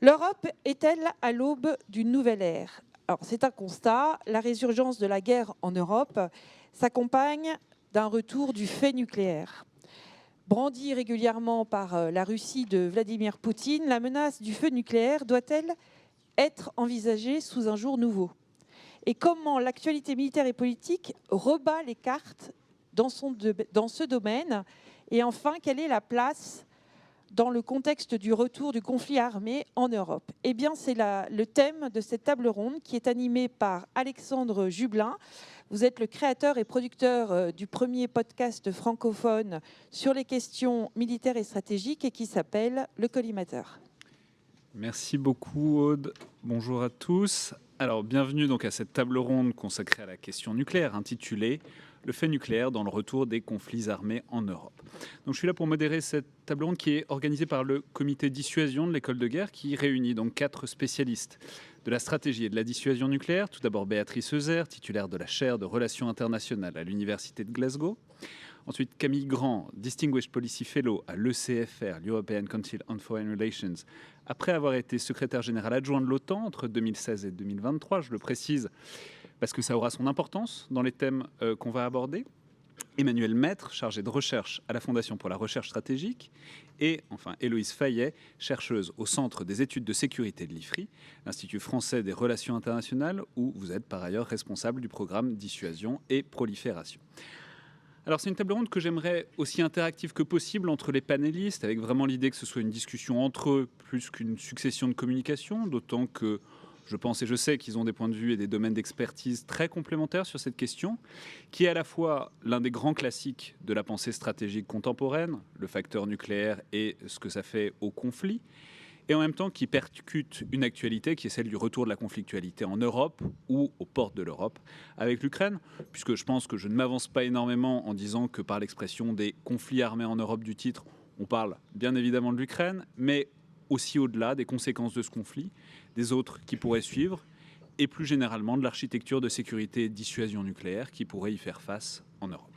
L'Europe est-elle à l'aube d'une nouvelle ère? Alors, c'est un constat. La résurgence de la guerre en Europe s'accompagne d'un retour du fait nucléaire. Brandie régulièrement par la Russie de Vladimir Poutine, la menace du feu nucléaire doit-elle être envisagée sous un jour nouveau? Et comment l'actualité militaire et politique rebat les cartes dans ce domaine? Et enfin, quelle est la place dans le contexte du retour du conflit armé en Europe? Eh bien, c'est le thème de cette table ronde qui est animée par Alexandre Jublin. Vous êtes le créateur et producteur du premier podcast francophone sur les questions militaires et stratégiques et qui s'appelle Le Collimateur. Merci beaucoup Aude. Bonjour à tous. Alors bienvenue donc à cette table ronde consacrée à la question nucléaire intitulée Le fait nucléaire dans le retour des conflits armés en Europe. Donc je suis là pour modérer cette table ronde qui est organisée par le comité dissuasion de l'école de guerre qui réunit donc 4 spécialistes de la stratégie et de la dissuasion nucléaire. Tout d'abord Béatrice Heuser, titulaire de la chaire de relations internationales à l'université de Glasgow. Ensuite, Camille Grand, Distinguished Policy Fellow à l'ECFR, l'European Council on Foreign Relations, après avoir été secrétaire général adjoint de l'OTAN entre 2016 et 2023, je le précise parce que ça aura son importance dans les thèmes qu'on va aborder. Emmanuel Maître, chargé de recherche à la Fondation pour la recherche stratégique. Et enfin, Héloïse Fayet, chercheuse au Centre des études de sécurité de l'IFRI, l'Institut français des relations internationales, où vous êtes par ailleurs responsable du programme dissuasion et prolifération. Alors c'est une table ronde que j'aimerais aussi interactive que possible entre les panélistes, avec vraiment l'idée que ce soit une discussion entre eux plus qu'une succession de communications, d'autant que je pense et je sais qu'ils ont des points de vue et des domaines d'expertise très complémentaires sur cette question, qui est à la fois l'un des grands classiques de la pensée stratégique contemporaine, le facteur nucléaire et ce que ça fait au conflit, et en même temps qui percute une actualité qui est celle du retour de la conflictualité en Europe ou aux portes de l'Europe avec l'Ukraine, puisque je pense que je ne m'avance pas énormément en disant que par l'expression des conflits armés en Europe du titre, on parle bien évidemment de l'Ukraine, mais aussi au-delà des conséquences de ce conflit, des autres qui pourraient suivre, et plus généralement de l'architecture de sécurité et de dissuasion nucléaire qui pourrait y faire face en Europe.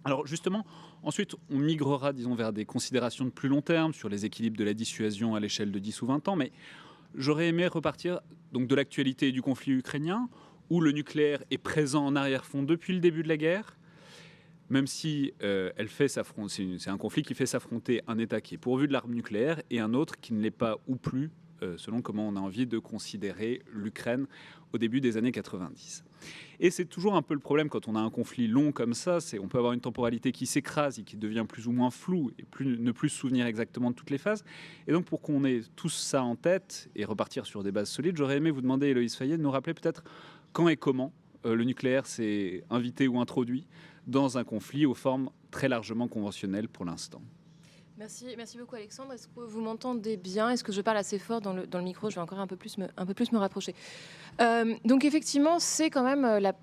Alors justement, ensuite, on migrera, disons, vers des considérations de plus long terme sur les équilibres de la dissuasion à l'échelle de 10 ou 20 ans, mais j'aurais aimé repartir donc, de l'actualité et du conflit ukrainien, où le nucléaire est présent en arrière-fond depuis le début de la guerre, même si c'est un conflit qui fait s'affronter un État qui est pourvu de l'arme nucléaire et un autre qui ne l'est pas ou plus, selon comment on a envie de considérer l'Ukraine au début des années 90. Et c'est toujours un peu le problème quand on a un conflit long comme ça, on peut avoir une temporalité qui s'écrase et qui devient plus ou moins floue et ne plus se souvenir exactement de toutes les phases. Et donc pour qu'on ait tous ça en tête et repartir sur des bases solides, j'aurais aimé vous demander, Héloïse Fayet, de nous rappeler peut-être quand et comment le nucléaire s'est invité ou introduit dans un conflit aux formes très largement conventionnelles pour l'instant. Merci beaucoup Alexandre. Est-ce que vous m'entendez bien? Est-ce que je parle assez fort dans le micro? Je vais encore un peu plus me rapprocher. Donc effectivement, c'est quand même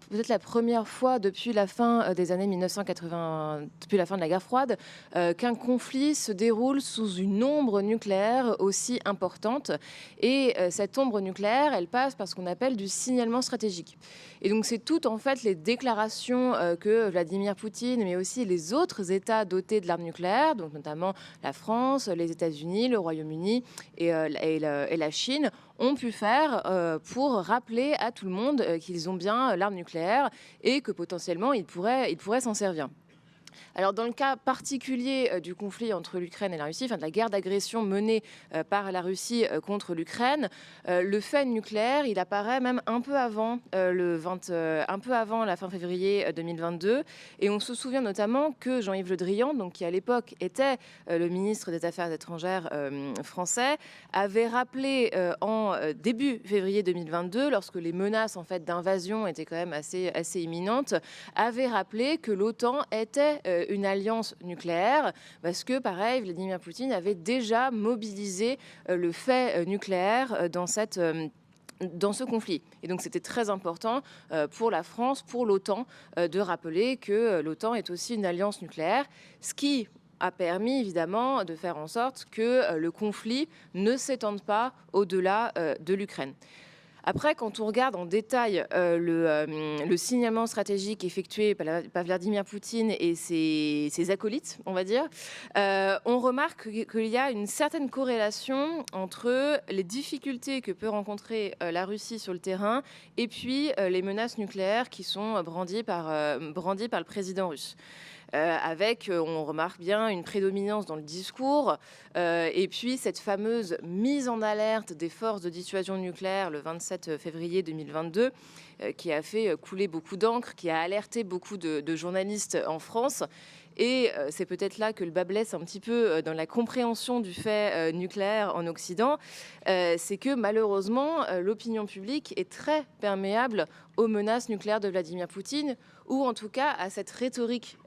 peut-être la première fois depuis la fin des années 1980, depuis la fin de la guerre froide, qu'un conflit se déroule sous une ombre nucléaire aussi importante. Et cette ombre nucléaire, elle passe par ce qu'on appelle du signalement stratégique. Et donc c'est toutes en fait les déclarations que Vladimir Poutine, mais aussi les autres États dotés de l'arme nucléaire, donc notamment la France, les États-Unis, le Royaume-Uni et la Chine, ont pu faire pour rappeler à tout le monde qu'ils ont bien l'arme nucléaire et que potentiellement ils pourraient s'en servir. Alors dans le cas particulier du conflit entre l'Ukraine et la Russie, enfin de la guerre d'agression menée par la Russie contre l'Ukraine, le fait nucléaire, il apparaît même un peu avant la fin février 2022. Et on se souvient notamment que Jean-Yves Le Drian, donc, qui à l'époque était le ministre des Affaires étrangères français, avait rappelé en début février 2022, lorsque les menaces en fait, d'invasion étaient quand même assez imminentes, avait rappelé que l'OTAN était une alliance nucléaire, parce que, pareil, Vladimir Poutine avait déjà mobilisé le fait nucléaire dans ce conflit. Et donc c'était très important pour la France, pour l'OTAN, de rappeler que l'OTAN est aussi une alliance nucléaire, ce qui a permis évidemment de faire en sorte que le conflit ne s'étende pas au-delà de l'Ukraine. Après, quand on regarde en détail le signalement stratégique effectué par Vladimir Poutine et ses acolytes, on va dire, on remarque qu'il y a une certaine corrélation entre les difficultés que peut rencontrer la Russie sur le terrain et puis les menaces nucléaires qui sont brandies par le président russe. On remarque bien une prédominance dans le discours, et puis cette fameuse mise en alerte des forces de dissuasion nucléaire le 27 février 2022, qui a fait couler beaucoup d'encre, qui a alerté beaucoup de journalistes en France. Et c'est peut-être là que le bât blesse un petit peu dans la compréhension du fait nucléaire en Occident. C'est que malheureusement, l'opinion publique est très perméable aux menaces nucléaires de Vladimir Poutine, ou en tout cas à cette rhétorique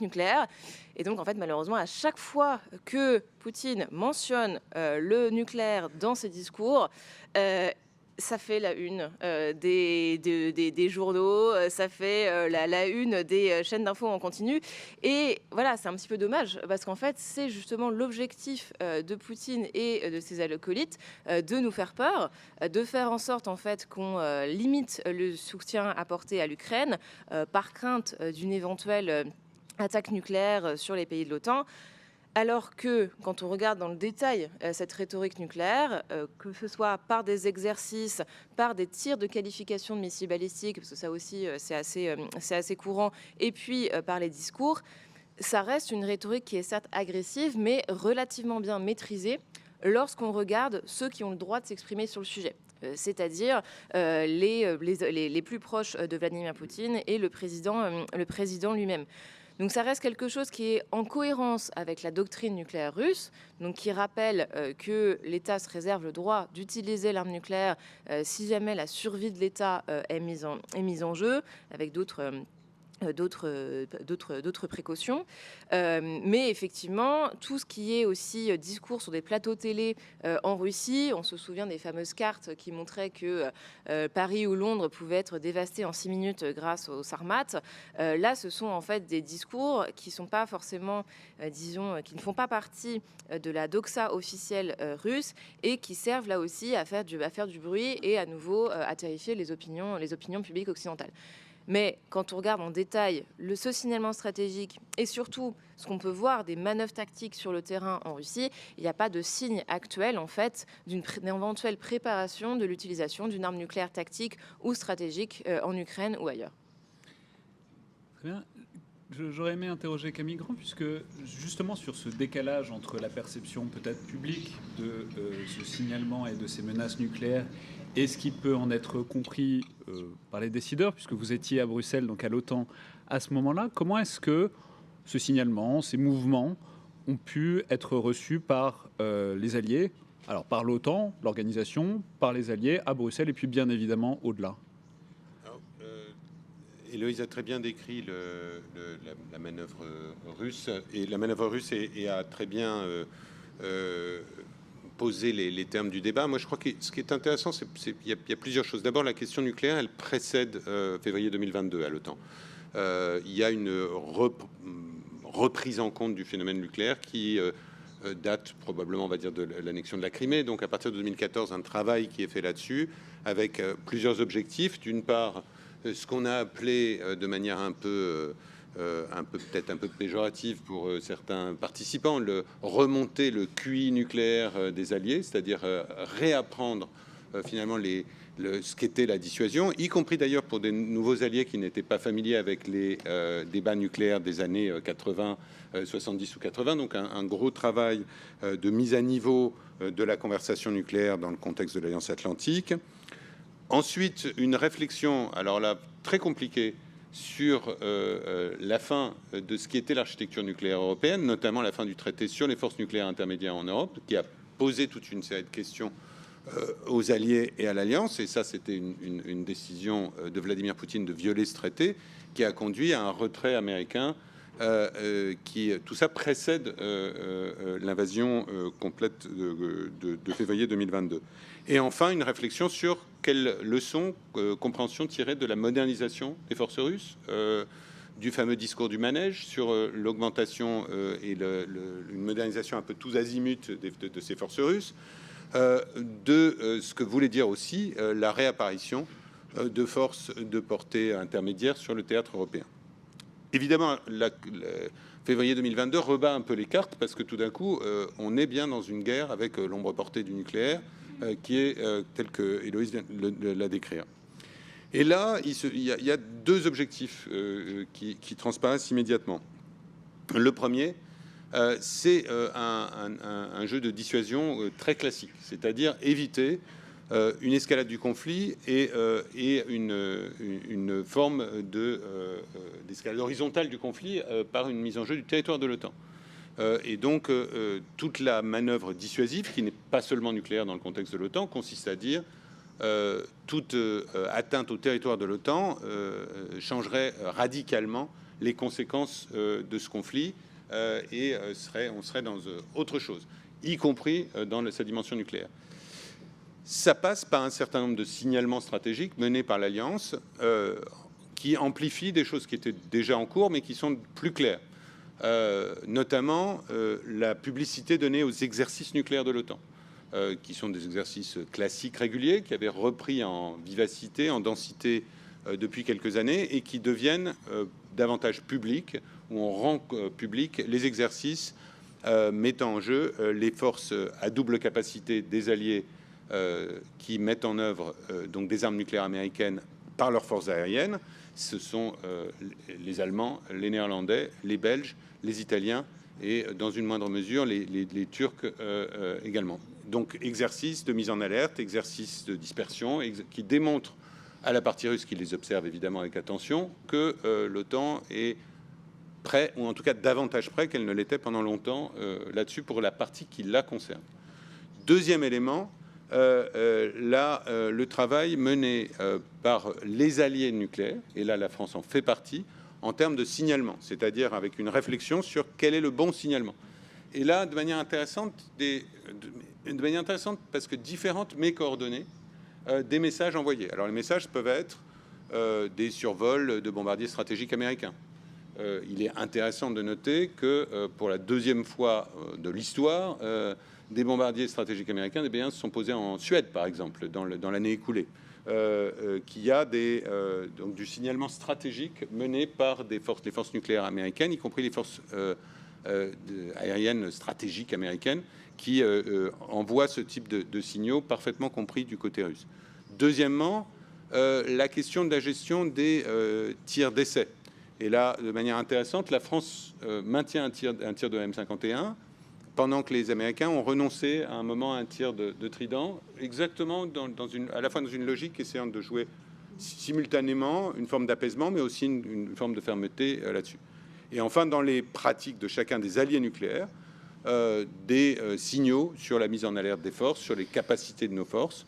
nucléaire. Et donc, en fait, malheureusement, à chaque fois que Poutine mentionne le nucléaire dans ses discours, ça fait la une des journaux, ça fait la une des chaînes d'infos en continu. Et voilà, c'est un petit peu dommage, parce qu'en fait, c'est justement l'objectif de Poutine et de ses acolytes de nous faire peur, de faire en sorte en fait qu'on limite le soutien apporté à l'Ukraine par crainte d'une éventuelle attaque nucléaire sur les pays de l'OTAN. Alors que, quand on regarde dans le détail cette rhétorique nucléaire, que ce soit par des exercices, par des tirs de qualification de missiles balistiques, parce que ça aussi c'est assez courant, et puis par les discours, ça reste une rhétorique qui est certes agressive, mais relativement bien maîtrisée lorsqu'on regarde ceux qui ont le droit de s'exprimer sur le sujet. C'est-à-dire les plus proches de Vladimir Poutine et le président lui-même. Donc ça reste quelque chose qui est en cohérence avec la doctrine nucléaire russe, donc qui rappelle que l'État se réserve le droit d'utiliser l'arme nucléaire si jamais la survie de l'État est mise en jeu, avec d'autres précautions. Mais effectivement, tout ce qui est aussi discours sur des plateaux télé en Russie, on se souvient des fameuses cartes qui montraient que Paris ou Londres pouvaient être dévastés en 6 minutes grâce aux Sarmates. Là, ce sont en fait des discours qui sont pas forcément, qui ne font pas partie de la doxa officielle russe et qui servent là aussi à faire du bruit et à nouveau à terrifier les opinions publiques occidentales. Mais quand on regarde en détail ce signalement stratégique et surtout ce qu'on peut voir des manœuvres tactiques sur le terrain en Russie, il n'y a pas de signe actuel en fait d'une éventuelle préparation de l'utilisation d'une arme nucléaire tactique ou stratégique en Ukraine ou ailleurs. Très bien. J'aurais aimé interroger Camille Grand, puisque justement sur ce décalage entre la perception peut-être publique de ce signalement et de ces menaces nucléaires et ce qui peut en être compris par les décideurs, puisque vous étiez à Bruxelles, donc à l'OTAN, à ce moment-là, comment est-ce que ce signalement, ces mouvements ont pu être reçus par les alliés, alors par l'OTAN, l'organisation, par les alliés à Bruxelles et puis bien évidemment au-delà? Héloïse a très bien décrit la manœuvre russe, et la manœuvre russe a très bien posé les termes du débat. Moi, je crois que ce qui est intéressant, il y a plusieurs choses. D'abord, la question nucléaire, elle précède février 2022 à l'OTAN. Il y a une reprise en compte du phénomène nucléaire qui date probablement, on va dire, de l'annexion de la Crimée. Donc, à partir de 2014, un travail qui est fait là-dessus avec plusieurs objectifs. D'une part, ce qu'on a appelé de manière peut-être un peu péjorative pour certains participants, remonter le QI nucléaire des alliés, c'est-à-dire réapprendre finalement ce qu'était la dissuasion, y compris d'ailleurs pour des nouveaux alliés qui n'étaient pas familiers avec les débats nucléaires des années 80, 70 ou 80. Donc un gros travail de mise à niveau de la conversation nucléaire dans le contexte de l'Alliance Atlantique. Ensuite, une réflexion, alors là, très compliquée, sur la fin de ce qui était l'architecture nucléaire européenne, notamment la fin du traité sur les forces nucléaires intermédiaires en Europe, qui a posé toute une série de questions aux alliés et à l'Alliance. Et ça, c'était une décision de Vladimir Poutine de violer ce traité, qui a conduit à un retrait américain. Tout ça précède l'invasion complète de février 2022. Et enfin, une réflexion sur quelles leçons, compréhension tirée de la modernisation des forces russes, du fameux discours du manège sur l'augmentation et une modernisation un peu tous azimuts de ces forces russes, de ce que voulait dire aussi la réapparition de forces de portée intermédiaire sur le théâtre européen. Évidemment, février 2022 rebat un peu les cartes parce que tout d'un coup, on est bien dans une guerre avec l'ombre portée du nucléaire qui est telle que Héloïse vient de la décrire. Et là, il y a deux objectifs qui transparaissent immédiatement. Le premier, c'est un jeu de dissuasion très classique, c'est-à-dire éviter une escalade du conflit et une forme d'escalade horizontale du conflit par une mise en jeu du territoire de l'OTAN. Et donc, toute la manœuvre dissuasive, qui n'est pas seulement nucléaire dans le contexte de l'OTAN, consiste à dire toute atteinte au territoire de l'OTAN changerait radicalement les conséquences de ce conflit et on serait dans autre chose, y compris dans sa dimension nucléaire. Ça passe par un certain nombre de signalements stratégiques menés par l'Alliance qui amplifient des choses qui étaient déjà en cours, mais qui sont plus claires. Notamment la publicité donnée aux exercices nucléaires de l'OTAN, qui sont des exercices classiques réguliers, qui avaient repris en vivacité, en densité depuis quelques années, et qui deviennent davantage publics, où on rend public les exercices mettant en jeu les forces à double capacité des alliés qui mettent en œuvre donc des armes nucléaires américaines par leurs forces aériennes. Ce sont les Allemands, les Néerlandais, les Belges, les Italiens et dans une moindre mesure les Turcs également. Donc exercice de mise en alerte, exercice de dispersion qui démontre à la partie russe, qui les observe évidemment avec attention, que l'OTAN est prêt, ou en tout cas davantage prêt qu'elle ne l'était pendant longtemps là-dessus pour la partie qui la concerne. Deuxième élément, le travail mené par les alliés nucléaires, et là la France en fait partie, en termes de signalement, c'est-à-dire avec une réflexion sur quel est le bon signalement. Et là, de manière intéressante parce que différentes mais coordonnées des messages envoyés. Alors les messages peuvent être des survols de bombardiers stratégiques américains. Il est intéressant de noter que pour la deuxième fois de l'histoire, des bombardiers stratégiques américains, des B-1 se sont posés en Suède, par exemple, dans l'année écoulée. Qu'il y a donc du signalement stratégique mené par les forces nucléaires américaines, y compris les forces aériennes stratégiques américaines, qui envoient ce type de signaux parfaitement compris du côté russe. Deuxièmement, la question de la gestion des tirs d'essai. Et là, de manière intéressante, la France maintient un tir de M51, pendant que les Américains ont renoncé à un moment à un tir de Trident, exactement à la fois dans une logique essayant de jouer simultanément une forme d'apaisement, mais aussi une forme de fermeté là-dessus. Et enfin, dans les pratiques de chacun des alliés nucléaires, des signaux sur la mise en alerte des forces, sur les capacités de nos forces.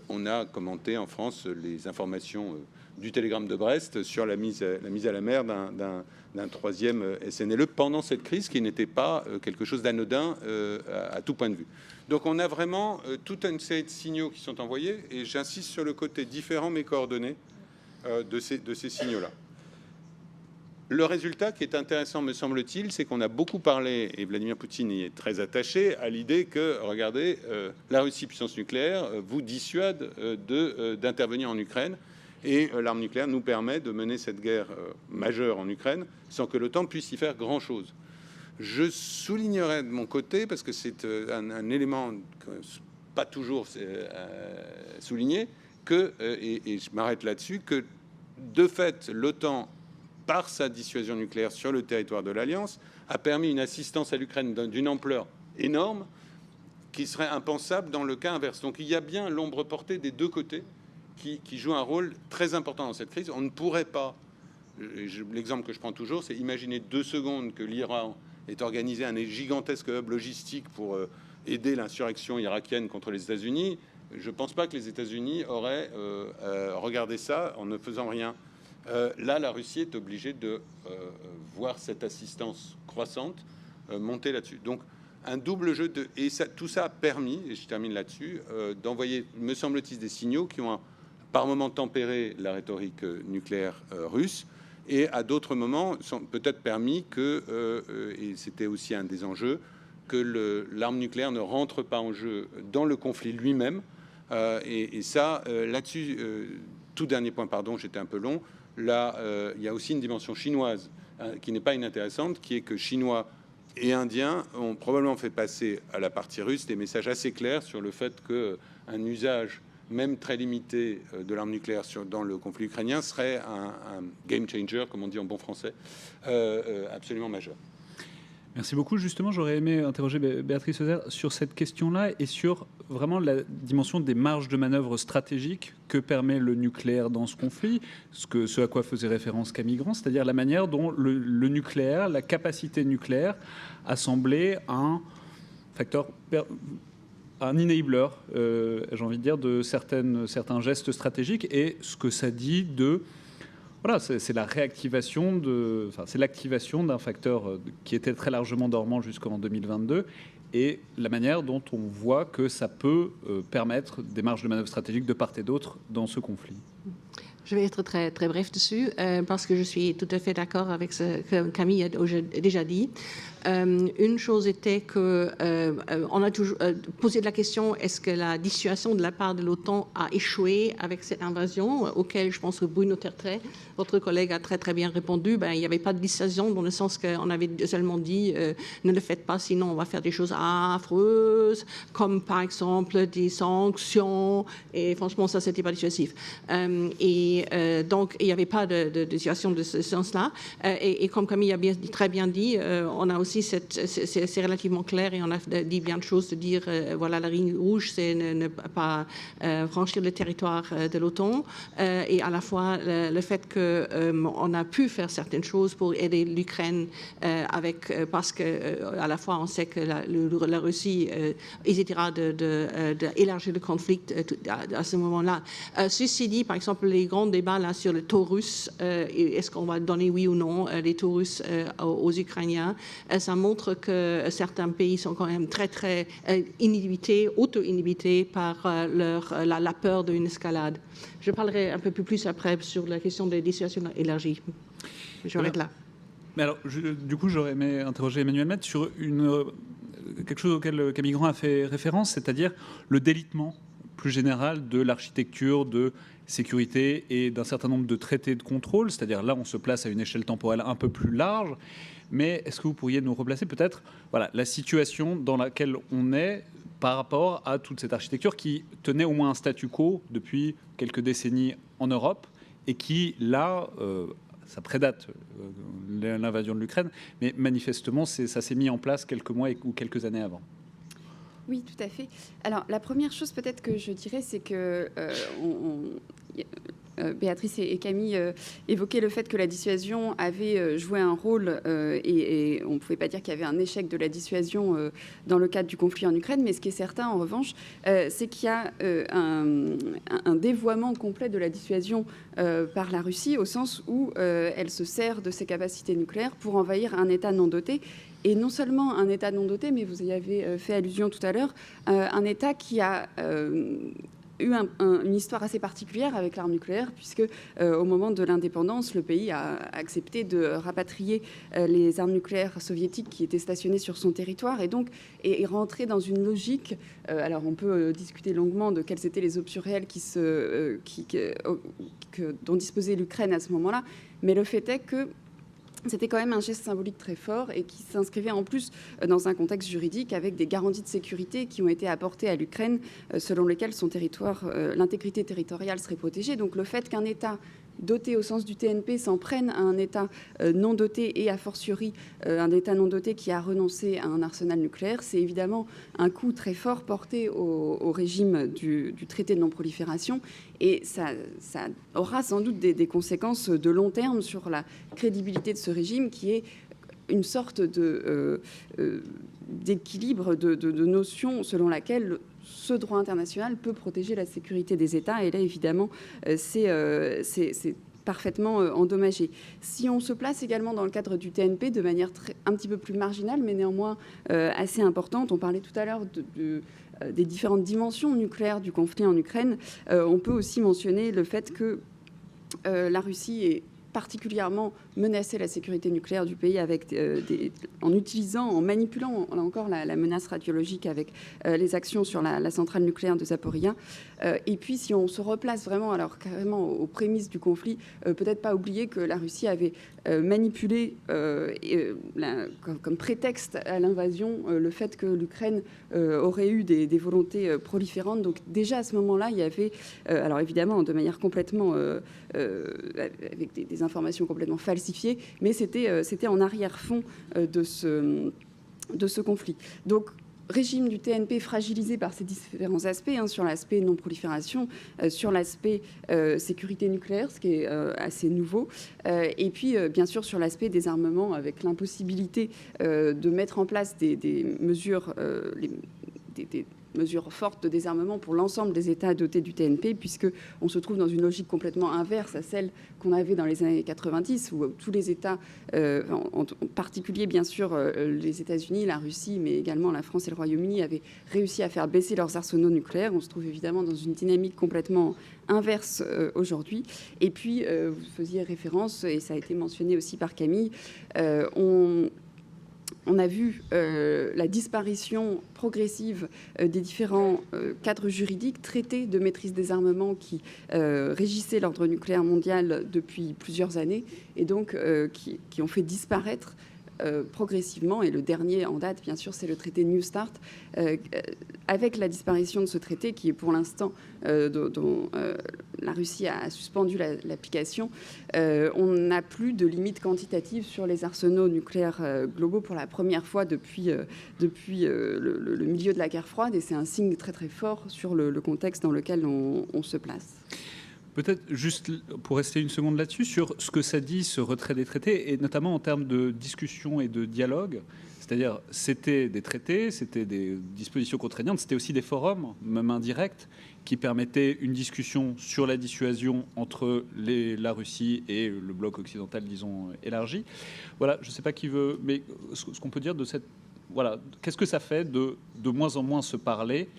On a commenté en France les informations du télégramme de Brest sur la mise à la mer d'un troisième SNLE pendant cette crise qui n'était pas quelque chose d'anodin à tout point de vue. Donc on a vraiment toute une série de signaux qui sont envoyés et j'insiste sur le côté différent mais coordonné de ces signaux-là. Le résultat qui est intéressant, me semble-t-il, c'est qu'on a beaucoup parlé, et Vladimir Poutine y est très attaché, à l'idée que, regardez, la Russie, puissance nucléaire, vous dissuade d'intervenir en Ukraine, et l'arme nucléaire nous permet de mener cette guerre majeure en Ukraine sans que l'OTAN puisse y faire grand-chose. Je soulignerai de mon côté, parce que c'est un élément pas toujours souligné, et je m'arrête là-dessus, que de fait, l'OTAN, par sa dissuasion nucléaire sur le territoire de l'Alliance, a permis une assistance à l'Ukraine d'une ampleur énorme qui serait impensable dans le cas inverse. Donc il y a bien l'ombre portée des deux côtés qui joue un rôle très important dans cette crise. On ne pourrait pas, l'exemple que je prends toujours, c'est imaginer 2 secondes que l'Iran ait organisé un gigantesque hub logistique pour aider l'insurrection irakienne contre les États-Unis. Je ne pense pas que les États-Unis auraient regardé ça en ne faisant rien. Là, la Russie est obligée de voir cette assistance croissante monter là-dessus. Donc, un double jeu et tout ça a permis, et je termine là-dessus, d'envoyer, me semble-t-il, des signaux qui ont par moments tempéré la rhétorique nucléaire russe, et à d'autres moments sont peut-être permis que, et c'était aussi un des enjeux, que l'arme nucléaire ne rentre pas en jeu dans le conflit lui-même. Et ça, là-dessus, tout dernier point, pardon, j'étais un peu long. Là, il y a aussi une dimension chinoise qui n'est pas inintéressante, qui est que Chinois et Indiens ont probablement fait passer à la partie russe des messages assez clairs sur le fait qu'un usage, même très limité, de l'arme nucléaire dans le conflit ukrainien serait un game changer, comme on dit en bon français, absolument majeur. Merci beaucoup. Justement, j'aurais aimé interroger Béatrice Ozer sur cette question-là et sur vraiment la dimension des marges de manœuvre stratégiques que permet le nucléaire dans ce conflit, ce à quoi faisait référence Camille Grand, c'est-à-dire la manière dont le nucléaire, la capacité nucléaire a semblé un facteur, un enabler, j'ai envie de dire, de certains gestes stratégiques, et ce que ça dit de... Voilà, c'est la réactivation c'est l'activation d'un facteur qui était très largement dormant jusqu'en 2022, et la manière dont on voit que ça peut permettre des marges de manœuvre stratégiques de part et d'autre dans ce conflit. Je vais être très, très bref dessus, parce que je suis tout à fait d'accord avec ce que Camille a déjà dit. Une chose était que on a toujours posé la question, est-ce que la dissuasion de la part de l'OTAN a échoué avec cette invasion, auquel je pense que Bruno Tertrais, votre collègue, a très très bien répondu. Il n'y avait pas de dissuasion, dans le sens qu'on avait seulement dit ne le faites pas, sinon on va faire des choses affreuses, comme par exemple des sanctions, et franchement ça c'était pas dissuasif. Donc il n'y avait pas de dissuasion de ce sens-là, et comme Camille a très bien dit, on a aussi c'est relativement clair, et on a dit bien de choses, de dire voilà, la ligne rouge, c'est ne pas franchir le territoire de l'OTAN, et à la fois le fait qu'on a pu faire certaines choses pour aider l'Ukraine, parce que à la fois on sait que la Russie hésitera d'élargir le conflit à ce moment-là. Ceci dit, par exemple, les grands débats là sur le Taurus, est-ce qu'on va donner oui ou non les Taurus aux Ukrainiens, ça montre que certains pays sont quand même très, très auto-inhibités par la peur d'une escalade. Je parlerai un peu plus après sur la question des dissuasions élargies. Je m'arrête là. Mais alors, du coup, j'aurais aimé interroger Emmanuel Maître sur quelque chose auquel Camille Grand a fait référence, c'est-à-dire le délitement plus général de l'architecture de sécurité et d'un certain nombre de traités de contrôle. C'est-à-dire là, on se place à une échelle temporelle un peu plus large. Mais est-ce que vous pourriez nous replacer peut-être la situation dans laquelle on est par rapport à toute cette architecture qui tenait au moins un statu quo depuis quelques décennies en Europe, et qui, là, ça prédate l'invasion de l'Ukraine, mais manifestement, ça s'est mis en place quelques mois ou quelques années avant. Oui, tout à fait. Alors, la première chose peut-être que je dirais, c'est que Béatrice et Camille évoquaient le fait que la dissuasion avait joué un rôle, et on ne pouvait pas dire qu'il y avait un échec de la dissuasion dans le cadre du conflit en Ukraine, mais ce qui est certain, en revanche, c'est qu'il y a un dévoiement complet de la dissuasion par la Russie, au sens où elle se sert de ses capacités nucléaires pour envahir un État non doté. Et non seulement un État non doté, mais vous y avez fait allusion tout à l'heure, un État qui a eu une histoire assez particulière avec l'arme nucléaire, puisque au moment de l'indépendance, le pays a accepté de rapatrier les armes nucléaires soviétiques qui étaient stationnées sur son territoire, et donc est rentré dans une logique. Alors on peut discuter longuement de quelles étaient les options réelles dont disposait l'Ukraine à ce moment-là, mais le fait est que c'était quand même un geste symbolique très fort, et qui s'inscrivait en plus dans un contexte juridique avec des garanties de sécurité qui ont été apportées à l'Ukraine, selon lesquelles son territoire, l'intégrité territoriale serait protégée. Donc le fait qu'un État doté au sens du TNP s'en prenne à un État non doté, et a fortiori un État non doté qui a renoncé à un arsenal nucléaire, c'est évidemment un coup très fort porté au régime du traité de non-prolifération, et ça aura sans doute des conséquences de long terme sur la crédibilité de ce régime, qui est une sorte d'équilibre de notions selon laquelle ce droit international peut protéger la sécurité des États. Et là, évidemment, c'est parfaitement endommagé. Si on se place également dans le cadre du TNP de manière un petit peu plus marginale, mais néanmoins assez importante, on parlait tout à l'heure des différentes dimensions nucléaires du conflit en Ukraine, on peut aussi mentionner le fait que la Russie est particulièrement menacé la sécurité nucléaire du pays en utilisant, en manipulant, là encore, la menace radiologique avec les actions sur la centrale nucléaire de Zaporizhzhia. Et puis, si on se replace vraiment, alors carrément aux prémices du conflit, peut-être pas oublier que la Russie avait manipulé comme prétexte à l'invasion le fait que l'Ukraine aurait eu des volontés proliférantes. Donc déjà à ce moment-là, il y avait, alors évidemment de manière complètement, avec des informations complètement falsifiées, mais c'était en arrière-fond de ce conflit. Donc régime du TNP fragilisé par ces différents aspects, sur l'aspect non-prolifération, sur l'aspect sécurité nucléaire, ce qui est assez nouveau, et puis bien sûr sur l'aspect désarmement, avec l'impossibilité de mettre en place des mesures, des mesures fortes de désarmement pour l'ensemble des États dotés du TNP, puisqu'on se trouve dans une logique complètement inverse à celle qu'on avait dans les années 90, où tous les États, en particulier bien sûr les États-Unis, la Russie, mais également la France et le Royaume-Uni, avaient réussi à faire baisser leurs arsenaux nucléaires. On se trouve évidemment dans une dynamique complètement inverse aujourd'hui. Et puis, vous faisiez référence, et ça a été mentionné aussi par Camille, on a vu la disparition progressive des différents cadres juridiques, traités de maîtrise des armements qui régissaient l'ordre nucléaire mondial depuis plusieurs années et donc qui ont fait disparaître progressivement, et le dernier en date, bien sûr, c'est le traité New Start. Avec la disparition de ce traité, qui est pour l'instant, dont la Russie a suspendu l'application, on n'a plus de limite quantitative sur les arsenaux nucléaires globaux pour la première fois depuis le milieu de la guerre froide, et c'est un signe très très fort sur le contexte dans lequel on se place. Peut-être juste pour rester une seconde là-dessus, sur ce que ça dit, ce retrait des traités, et notamment en termes de discussion et de dialogue. C'est-à-dire, c'était des traités, c'était des dispositions contraignantes, c'était aussi des forums, même indirects, qui permettaient une discussion sur la dissuasion entre la Russie et le bloc occidental, disons, élargi. Voilà, je ne sais pas qui veut, mais ce qu'on peut dire de cette... Voilà, qu'est-ce que ça fait de moins en moins se parler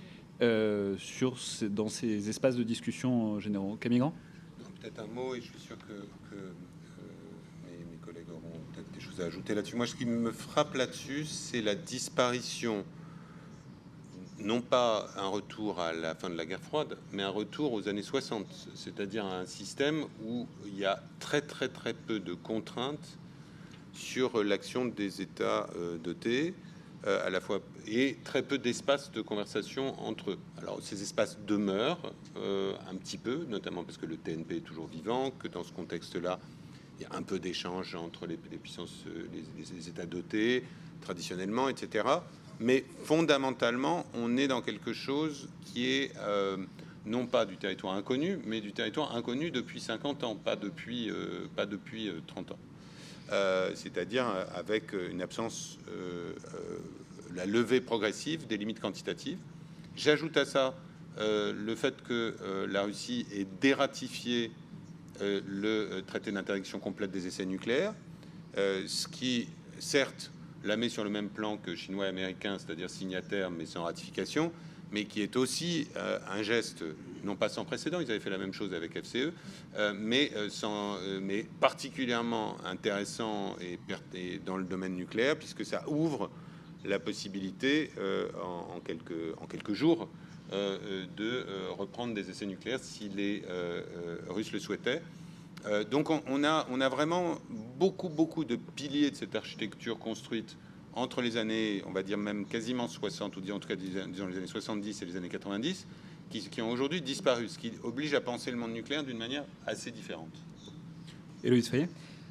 dans ces espaces de discussion généraux? Camille Grand? Peut-être un mot, et je suis sûr que mes collègues auront peut-être des choses à ajouter là-dessus. Moi, ce qui me frappe là-dessus, c'est la disparition, non pas un retour à la fin de la guerre froide, mais un retour aux années 60, c'est-à-dire à un système où il y a très très très peu de contraintes sur l'action des États dotés, à la fois, et très peu d'espace de conversation entre eux. Alors ces espaces demeurent un petit peu, notamment parce que le TNP est toujours vivant, que dans ce contexte-là, il y a un peu d'échange entre les puissances, les États dotés, traditionnellement, etc. Mais fondamentalement, on est dans quelque chose qui est non pas du territoire inconnu, mais du territoire inconnu depuis 50 ans, pas depuis 30 ans. C'est-à-dire avec une absence, la levée progressive des limites quantitatives. J'ajoute à ça le fait que la Russie ait dératifié le traité d'interdiction complète des essais nucléaires, ce qui, certes, la met sur le même plan que Chinois et Américains, c'est-à-dire signataires mais sans ratification, mais qui est aussi un geste non pas sans précédent, ils avaient fait la même chose avec FCE, mais particulièrement intéressant et dans le domaine nucléaire, puisque ça ouvre la possibilité en quelques jours de reprendre des essais nucléaires si les Russes le souhaitaient. Donc on a vraiment beaucoup de piliers de cette architecture construite entre les années, on va dire même quasiment 60, ou en tout cas disons les années 70 et les années 90, qui ont aujourd'hui disparu, ce qui oblige à penser le monde nucléaire d'une manière assez différente. Héloïse Fayet?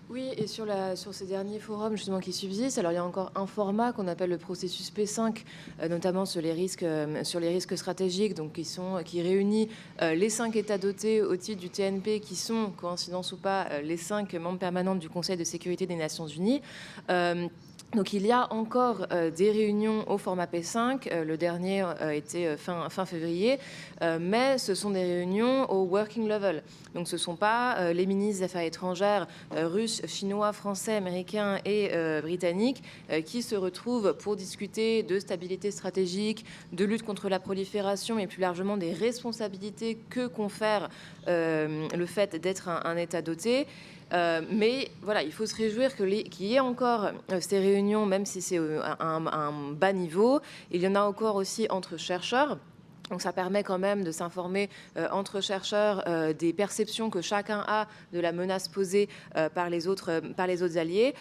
Oui, et sur ces derniers forums justement qui subsistent, alors il y a encore un format qu'on appelle le processus P5, notamment sur les risques stratégiques, donc qui réunit les 5 États dotés au titre du TNP, qui sont, coïncidence ou pas, les 5 membres permanents du Conseil de sécurité des Nations Unies. Donc il y a encore des réunions au format P5, le dernier était fin février, mais ce sont des réunions au working level. Donc ce ne sont pas les ministres des Affaires étrangères russes, chinois, français, américains et britanniques qui se retrouvent pour discuter de stabilité stratégique, de lutte contre la prolifération et plus largement des responsabilités que confère le fait d'être un État doté. Mais voilà, il faut se réjouir qu'il y ait encore ces réunions, même si c'est à un bas niveau. Il y en a encore aussi entre chercheurs. Donc ça permet quand même de s'informer entre chercheurs des perceptions que chacun a de la menace posée par les autres alliés,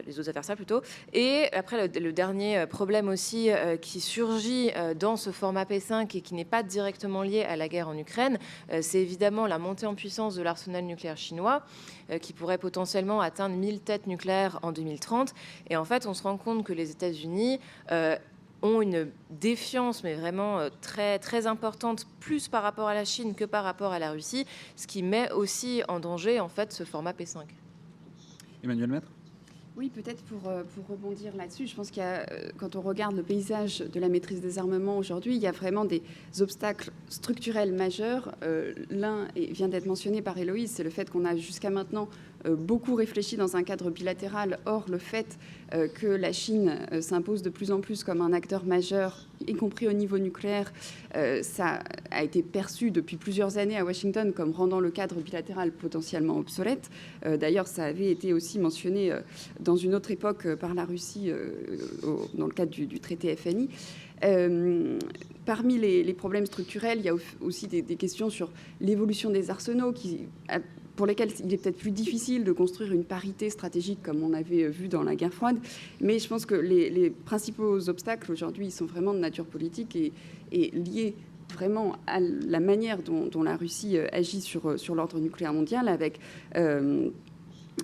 les autres adversaires plutôt. Et après, le dernier problème aussi qui surgit dans ce format P5 et qui n'est pas directement lié à la guerre en Ukraine, c'est évidemment la montée en puissance de l'arsenal nucléaire chinois qui pourrait potentiellement atteindre 1000 têtes nucléaires en 2030. Et en fait, on se rend compte que les États-Unis ont une défiance, mais vraiment très, très importante, plus par rapport à la Chine que par rapport à la Russie, ce qui met aussi en danger, en fait, ce format P5. Emmanuel Maître ? Oui, peut-être pour rebondir là-dessus, je pense qu'il y a, quand on regarde le paysage de la maîtrise des armements aujourd'hui, il y a vraiment des obstacles structurels majeurs. L'un vient d'être mentionné par Héloïse, c'est le fait qu'on a jusqu'à maintenant beaucoup réfléchi dans un cadre bilatéral. Or, le fait que la Chine s'impose de plus en plus comme un acteur majeur, y compris au niveau nucléaire, ça a été perçu depuis plusieurs années à Washington comme rendant le cadre bilatéral potentiellement obsolète. D'ailleurs, ça avait été aussi mentionné dans une autre époque par la Russie dans le cadre du traité FNI. Parmi les problèmes structurels, il y a aussi des questions sur l'évolution des arsenaux pour lesquels il est peut-être plus difficile de construire une parité stratégique comme on avait vu dans la guerre froide. Mais je pense que les principaux obstacles aujourd'hui sont vraiment de nature politique et liés vraiment à la manière dont la Russie agit sur l'ordre nucléaire mondial, avec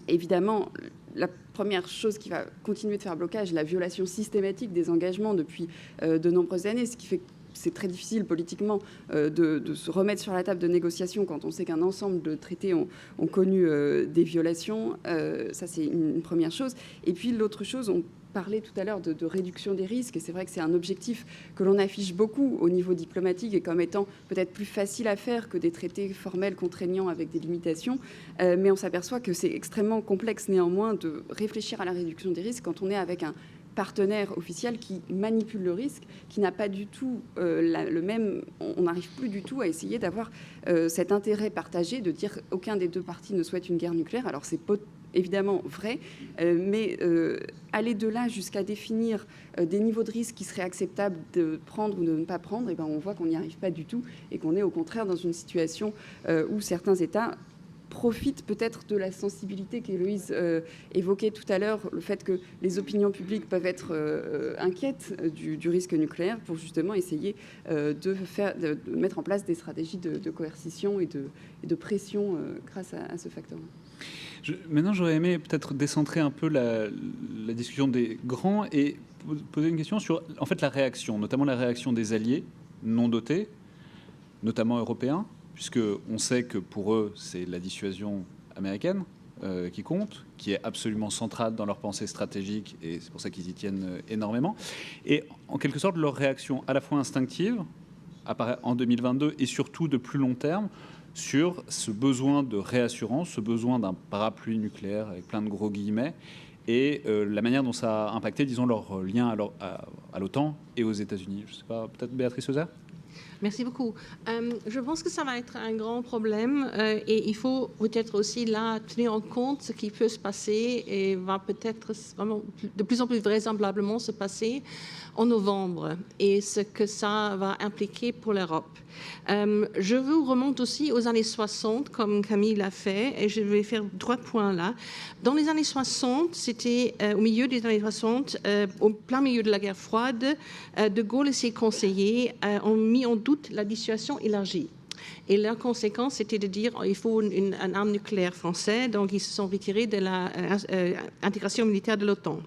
évidemment la première chose qui va continuer de faire blocage, la violation systématique des engagements depuis de nombreuses années, ce qui fait que c'est très difficile politiquement de se remettre sur la table de négociation quand on sait qu'un ensemble de traités ont connu des violations. Ça, c'est une première chose. Et puis l'autre chose, on parlait tout à l'heure de réduction des risques, et c'est vrai que c'est un objectif que l'on affiche beaucoup au niveau diplomatique et comme étant peut-être plus facile à faire que des traités formels contraignants avec des limitations, mais on s'aperçoit que c'est extrêmement complexe néanmoins de réfléchir à la réduction des risques quand on est avec un partenaire officiel qui manipule le risque, qui n'a pas du tout le même... On n'arrive plus du tout à essayer d'avoir cet intérêt partagé, de dire aucun des deux parties ne souhaite une guerre nucléaire. Alors c'est évidemment vrai, mais aller de là jusqu'à définir des niveaux de risque qui seraient acceptables de prendre ou de ne pas prendre, et ben on voit qu'on n'y arrive pas du tout et qu'on est au contraire dans une situation où certains États profite peut-être de la sensibilité qu'Héloïse évoquait tout à l'heure, le fait que les opinions publiques peuvent être inquiètes du risque nucléaire pour justement essayer de mettre en place des stratégies de coercition et de pression grâce à ce facteur. Maintenant, j'aurais aimé peut-être décentrer un peu la discussion des grands et poser une question sur en fait, la réaction, notamment la réaction des alliés non dotés, notamment européens, puisqu'on sait que pour eux, c'est la dissuasion américaine qui compte, qui est absolument centrale dans leur pensée stratégique, et c'est pour ça qu'ils y tiennent énormément. Et en quelque sorte, leur réaction à la fois instinctive apparaît en 2022 et surtout de plus long terme sur ce besoin de réassurance, ce besoin d'un parapluie nucléaire avec plein de gros guillemets, et la manière dont ça a impacté, disons, leur lien à l'OTAN et aux États-Unis. Je ne sais pas, peut-être Béatrice Hauser ? Merci beaucoup. Je pense que ça va être un grand problème et il faut peut-être aussi là tenir en compte ce qui peut se passer et va peut-être vraiment de plus en plus vraisemblablement se passer en novembre et ce que ça va impliquer pour l'Europe. Je vous remonte aussi aux années 60, comme Camille l'a fait, et je vais faire 3 points là. Dans les années 60, c'était au milieu des années 60, au plein milieu de la guerre froide, De Gaulle et ses conseillers ont mis en doute la dissuasion élargie. Et la conséquence, c'était de dire qu'il faut un arme nucléaire français, donc ils se sont retirés de l'intégration militaire de l'OTAN.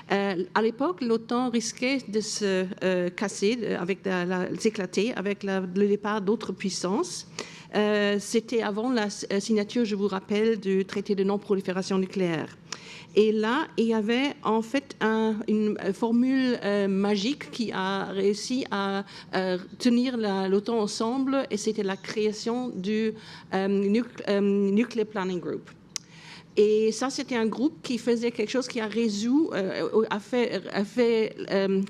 À l'époque, l'OTAN risquait de se casser, s'éclater avec le départ d'autres puissances. C'était avant la signature, je vous rappelle, du traité de non-prolifération nucléaire. Et là, il y avait en fait une formule magique qui a réussi à tenir l'OTAN ensemble, et c'était la création du Nuclear Planning Group. Et ça, c'était un groupe qui faisait quelque chose qui a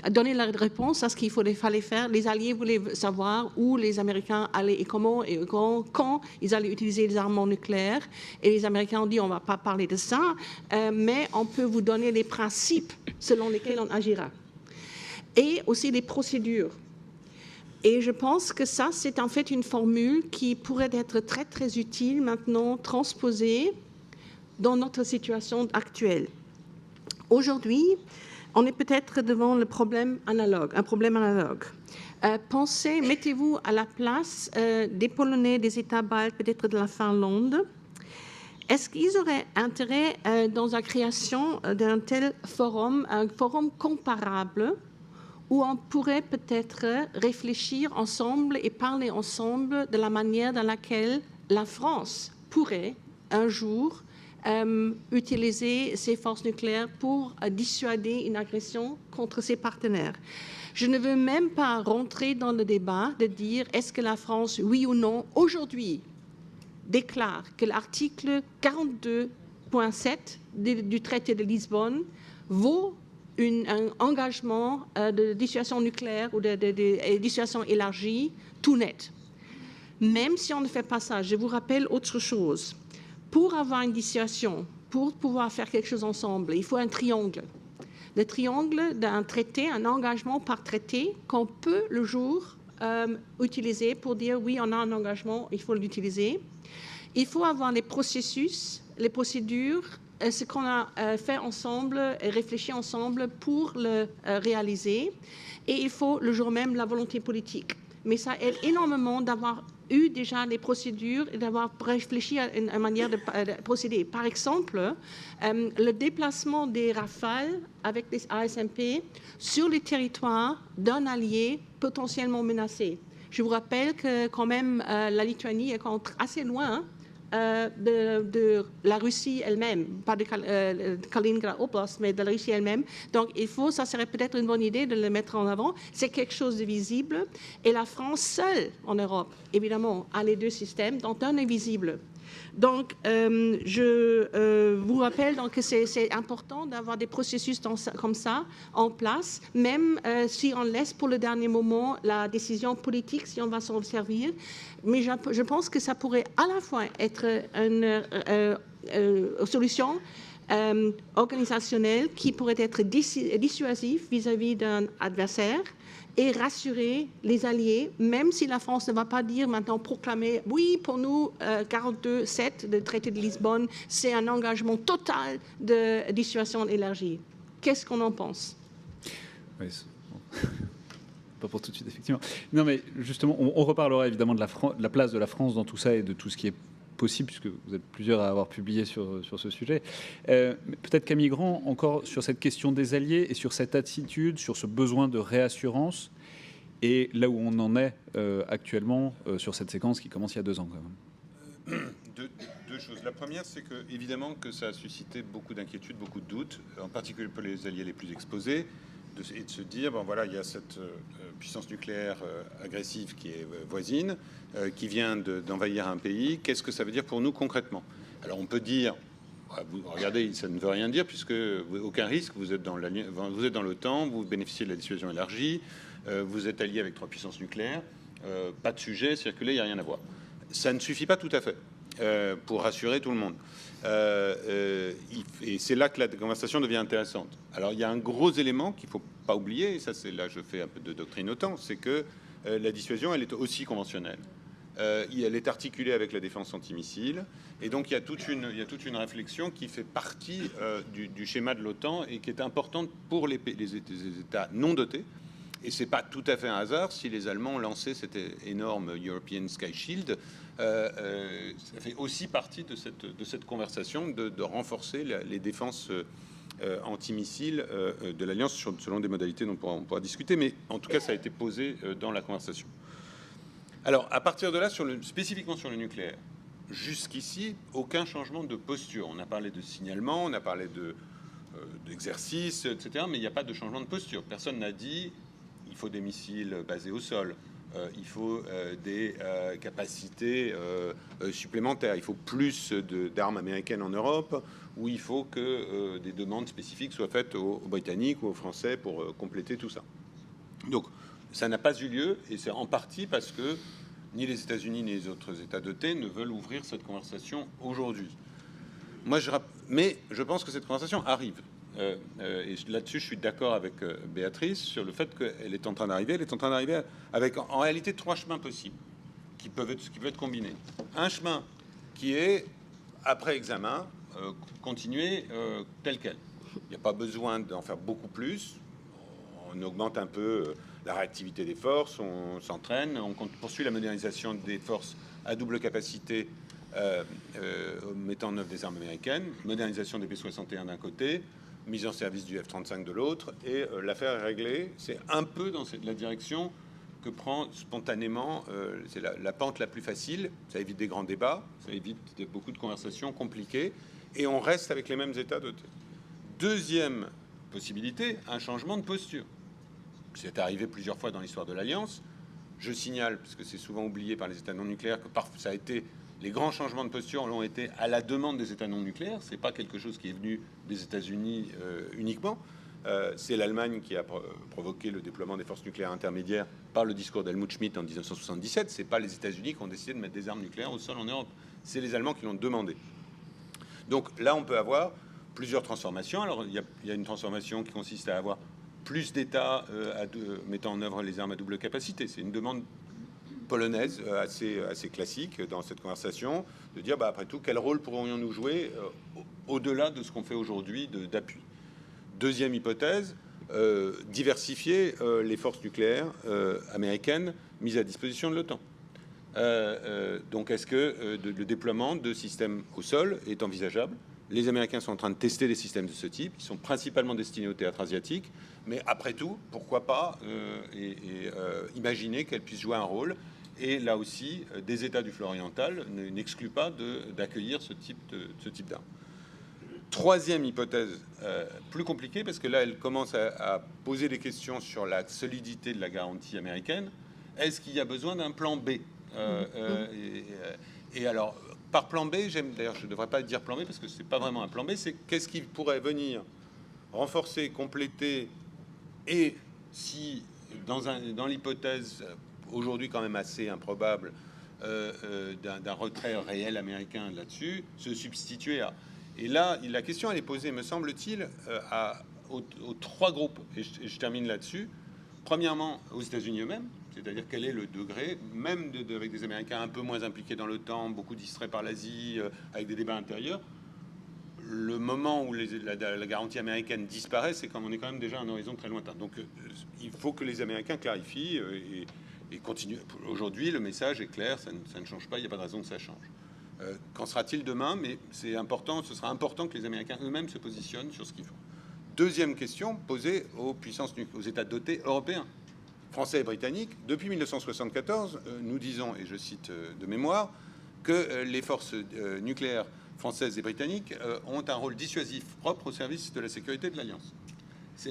donné la réponse à ce qu'il fallait faire. Les Alliés voulaient savoir où les Américains allaient et comment et quand ils allaient utiliser les armements nucléaires. Et les Américains ont dit, on ne va pas parler de ça, mais on peut vous donner les principes selon lesquels on agira. Et aussi les procédures. Et je pense que ça, c'est en fait une formule qui pourrait être très, très utile maintenant, transposée dans notre situation actuelle. Aujourd'hui, on est peut-être devant un problème analogue. Mettez-vous à la place des Polonais, des États baltes, peut-être de la Finlande. Est-ce qu'ils auraient intérêt dans la création d'un tel forum, un forum comparable, où on pourrait peut-être réfléchir ensemble et parler ensemble de la manière dans laquelle la France pourrait un jour utiliser ses forces nucléaires pour dissuader une agression contre ses partenaires. Je ne veux même pas rentrer dans le débat de dire est-ce que la France, oui ou non, aujourd'hui, déclare que l'article 42.7 du traité de Lisbonne vaut un engagement de dissuasion nucléaire ou de dissuasion élargie tout net. Même si on ne fait pas ça, je vous rappelle autre chose. Pour avoir une dissuasion, pour pouvoir faire quelque chose ensemble, il faut un triangle. Le triangle d'un traité, un engagement par traité qu'on peut le jour utiliser pour dire oui, on a un engagement, il faut l'utiliser. Il faut avoir les processus, les procédures, ce qu'on a fait ensemble et réfléchi ensemble pour le réaliser. Et il faut le jour même la volonté politique. Mais ça aide énormément d'avoir eu déjà les procédures et d'avoir réfléchi à une manière de procéder. Par exemple, le déplacement des Rafales avec les ASMP sur le territoire d'un allié potentiellement menacé. Je vous rappelle que quand même la Lituanie est assez loin de la Russie elle-même, pas de Kaliningrad Oblast, mais de la Russie elle-même. Donc, ça serait peut-être une bonne idée de le mettre en avant. C'est quelque chose de visible. Et la France seule en Europe, évidemment, a les deux systèmes, dont un est visible. Donc, je vous rappelle donc, que c'est important d'avoir des processus comme ça en place, même si on laisse pour le dernier moment la décision politique, si on va s'en servir. Mais je pense que ça pourrait à la fois être une solution organisationnelle qui pourrait être dissuasive vis-à-vis d'un adversaire et rassurer les alliés, même si la France ne va pas dire maintenant proclamer oui, pour nous, 42.7 du traité de Lisbonne, c'est un engagement total de dissuasion élargie. Qu'est-ce qu'on en pense? Oui, pas pour tout de suite, effectivement. Non, mais justement, on reparlera évidemment de la place de la France dans tout ça et de tout ce qui est possible, puisque vous êtes plusieurs à avoir publié sur ce sujet. Peut-être Camille Grand, encore sur cette question des alliés et sur cette attitude, sur ce besoin de réassurance, et là où on en est actuellement sur cette séquence qui commence il y a 2 ans quand même. Deux choses. La première, c'est que évidemment que ça a suscité beaucoup d'inquiétudes, beaucoup de doutes, en particulier pour les alliés les plus exposés, et de se dire, bon voilà, il y a cette puissance nucléaire agressive qui est voisine, qui vient d'envahir un pays. Qu'est-ce que ça veut dire pour nous concrètement? Alors on peut dire, regardez, ça ne veut rien dire puisque aucun risque, vous êtes dans l'OTAN, vous bénéficiez de la dissuasion élargie, vous êtes allié avec 3 puissances nucléaires, pas de sujet, circuler, il n'y a rien à voir. Ça ne suffit pas tout à fait pour rassurer tout le monde. Et c'est là que la conversation devient intéressante. Alors il y a un gros élément qu'il ne faut pas oublier, et ça c'est là je fais un peu de doctrine OTAN, c'est que la dissuasion elle est aussi conventionnelle. Elle est articulée avec la défense antimissile, et donc il y a toute une réflexion qui fait partie du schéma de l'OTAN et qui est importante pour les États non dotés. Et c'est pas tout à fait un hasard si les Allemands ont lancé cet énorme European Sky Shield. Ça fait aussi partie de cette conversation de renforcer les défenses antimissiles de l'Alliance selon des modalités dont on pourra discuter. Mais en tout cas, ça a été posé dans la conversation. Alors, à partir de là, spécifiquement sur le nucléaire, jusqu'ici, aucun changement de posture. On a parlé de signalement, on a parlé d'exercice, etc. Mais il n'y a pas de changement de posture. Personne n'a dit il faut des missiles basés au sol. il faut des capacités supplémentaires, il faut plus d'armes américaines en Europe, ou il faut que des demandes spécifiques soient faites aux Britanniques ou aux Français pour compléter tout ça. Donc, ça n'a pas eu lieu, et c'est en partie parce que ni les États-Unis ni les autres États dotés ne veulent ouvrir cette conversation aujourd'hui. Mais je pense que cette conversation arrive. Et là-dessus, je suis d'accord avec Béatrice sur le fait qu'elle est en train d'arriver. Elle est en train d'arriver avec, en réalité, 3 chemins possibles qui peuvent être combinés. Un chemin qui est, après examen, continuer tel quel. Il n'y a pas besoin d'en faire beaucoup plus. On augmente un peu la réactivité des forces, on s'entraîne, on poursuit la modernisation des forces à double capacité, mettant en œuvre des armes américaines, modernisation des B-61 d'un côté, mise en service du F-35 de l'autre, et l'affaire est réglée. C'est un peu dans la direction que prend spontanément, c'est la pente la plus facile. Ça évite des grands débats, ça évite beaucoup de conversations compliquées, et on reste avec les mêmes États dotés. Deuxième possibilité, un changement de posture. C'est arrivé plusieurs fois dans l'histoire de l'Alliance. Je signale, parce que c'est souvent oublié par les États non nucléaires, que ça a été, les grands changements de posture l'ont été à la demande des États non nucléaires. C'est pas quelque chose qui est venu des États-Unis uniquement. C'est l'Allemagne qui a provoqué le déploiement des forces nucléaires intermédiaires par le discours d'Helmut Schmidt en 1977. C'est pas les États-Unis qui ont décidé de mettre des armes nucléaires au sol en Europe. C'est les Allemands qui l'ont demandé. Donc là, on peut avoir plusieurs transformations. Alors, il y a une transformation qui consiste à avoir plus d'États mettant en œuvre les armes à double capacité. C'est une demande polonaise assez classique dans cette conversation, de dire, après tout, quel rôle pourrions-nous jouer au-delà de ce qu'on fait aujourd'hui d'appui. Deuxième hypothèse, diversifier les forces nucléaires américaines mises à disposition de l'OTAN. Donc, est-ce que le déploiement de systèmes au sol est envisageable? Les Américains sont en train de tester des systèmes de ce type. Ils sont principalement destinés au théâtre asiatique. Mais après tout, pourquoi pas imaginer qu'elles puissent jouer un rôle. Et là aussi, des États du fleuve oriental n'excluent pas d'accueillir ce type d'armes. Troisième hypothèse, plus compliquée, parce que là, elle commence à poser des questions sur la solidité de la garantie américaine. Est-ce qu'il y a besoin d'un plan B? Et alors, par plan B, d'ailleurs, je ne devrais pas dire plan B parce que c'est pas vraiment un plan B, c'est qu'est-ce qui pourrait venir renforcer, compléter, et si, dans l'hypothèse aujourd'hui quand même assez improbable d'un retrait réel américain là-dessus, se substituer à... Et là, la question, elle est posée, me semble-t-il, aux 3 groupes, et je termine là-dessus. Premièrement, aux États-Unis eux-mêmes, c'est-à-dire quel est le degré, même avec des Américains un peu moins impliqués dans l'OTAN, beaucoup distraits par l'Asie, avec des débats intérieurs. Le moment où la garantie américaine disparaît, c'est quand on est quand même déjà à un horizon très lointain. Donc, il faut que les Américains clarifient et continuent. Aujourd'hui, le message est clair, ça ne change pas, il n'y a pas de raison que ça change. Qu'en sera-t-il demain? Mais c'est important, ce sera important que les Américains eux-mêmes se positionnent sur ce qu'ils font. Deuxième question posée aux États dotés européens, français et britanniques. Depuis 1974, nous disons, et je cite de mémoire, que les forces nucléaires françaises et britanniques ont un rôle dissuasif propre au service de la sécurité de l'Alliance.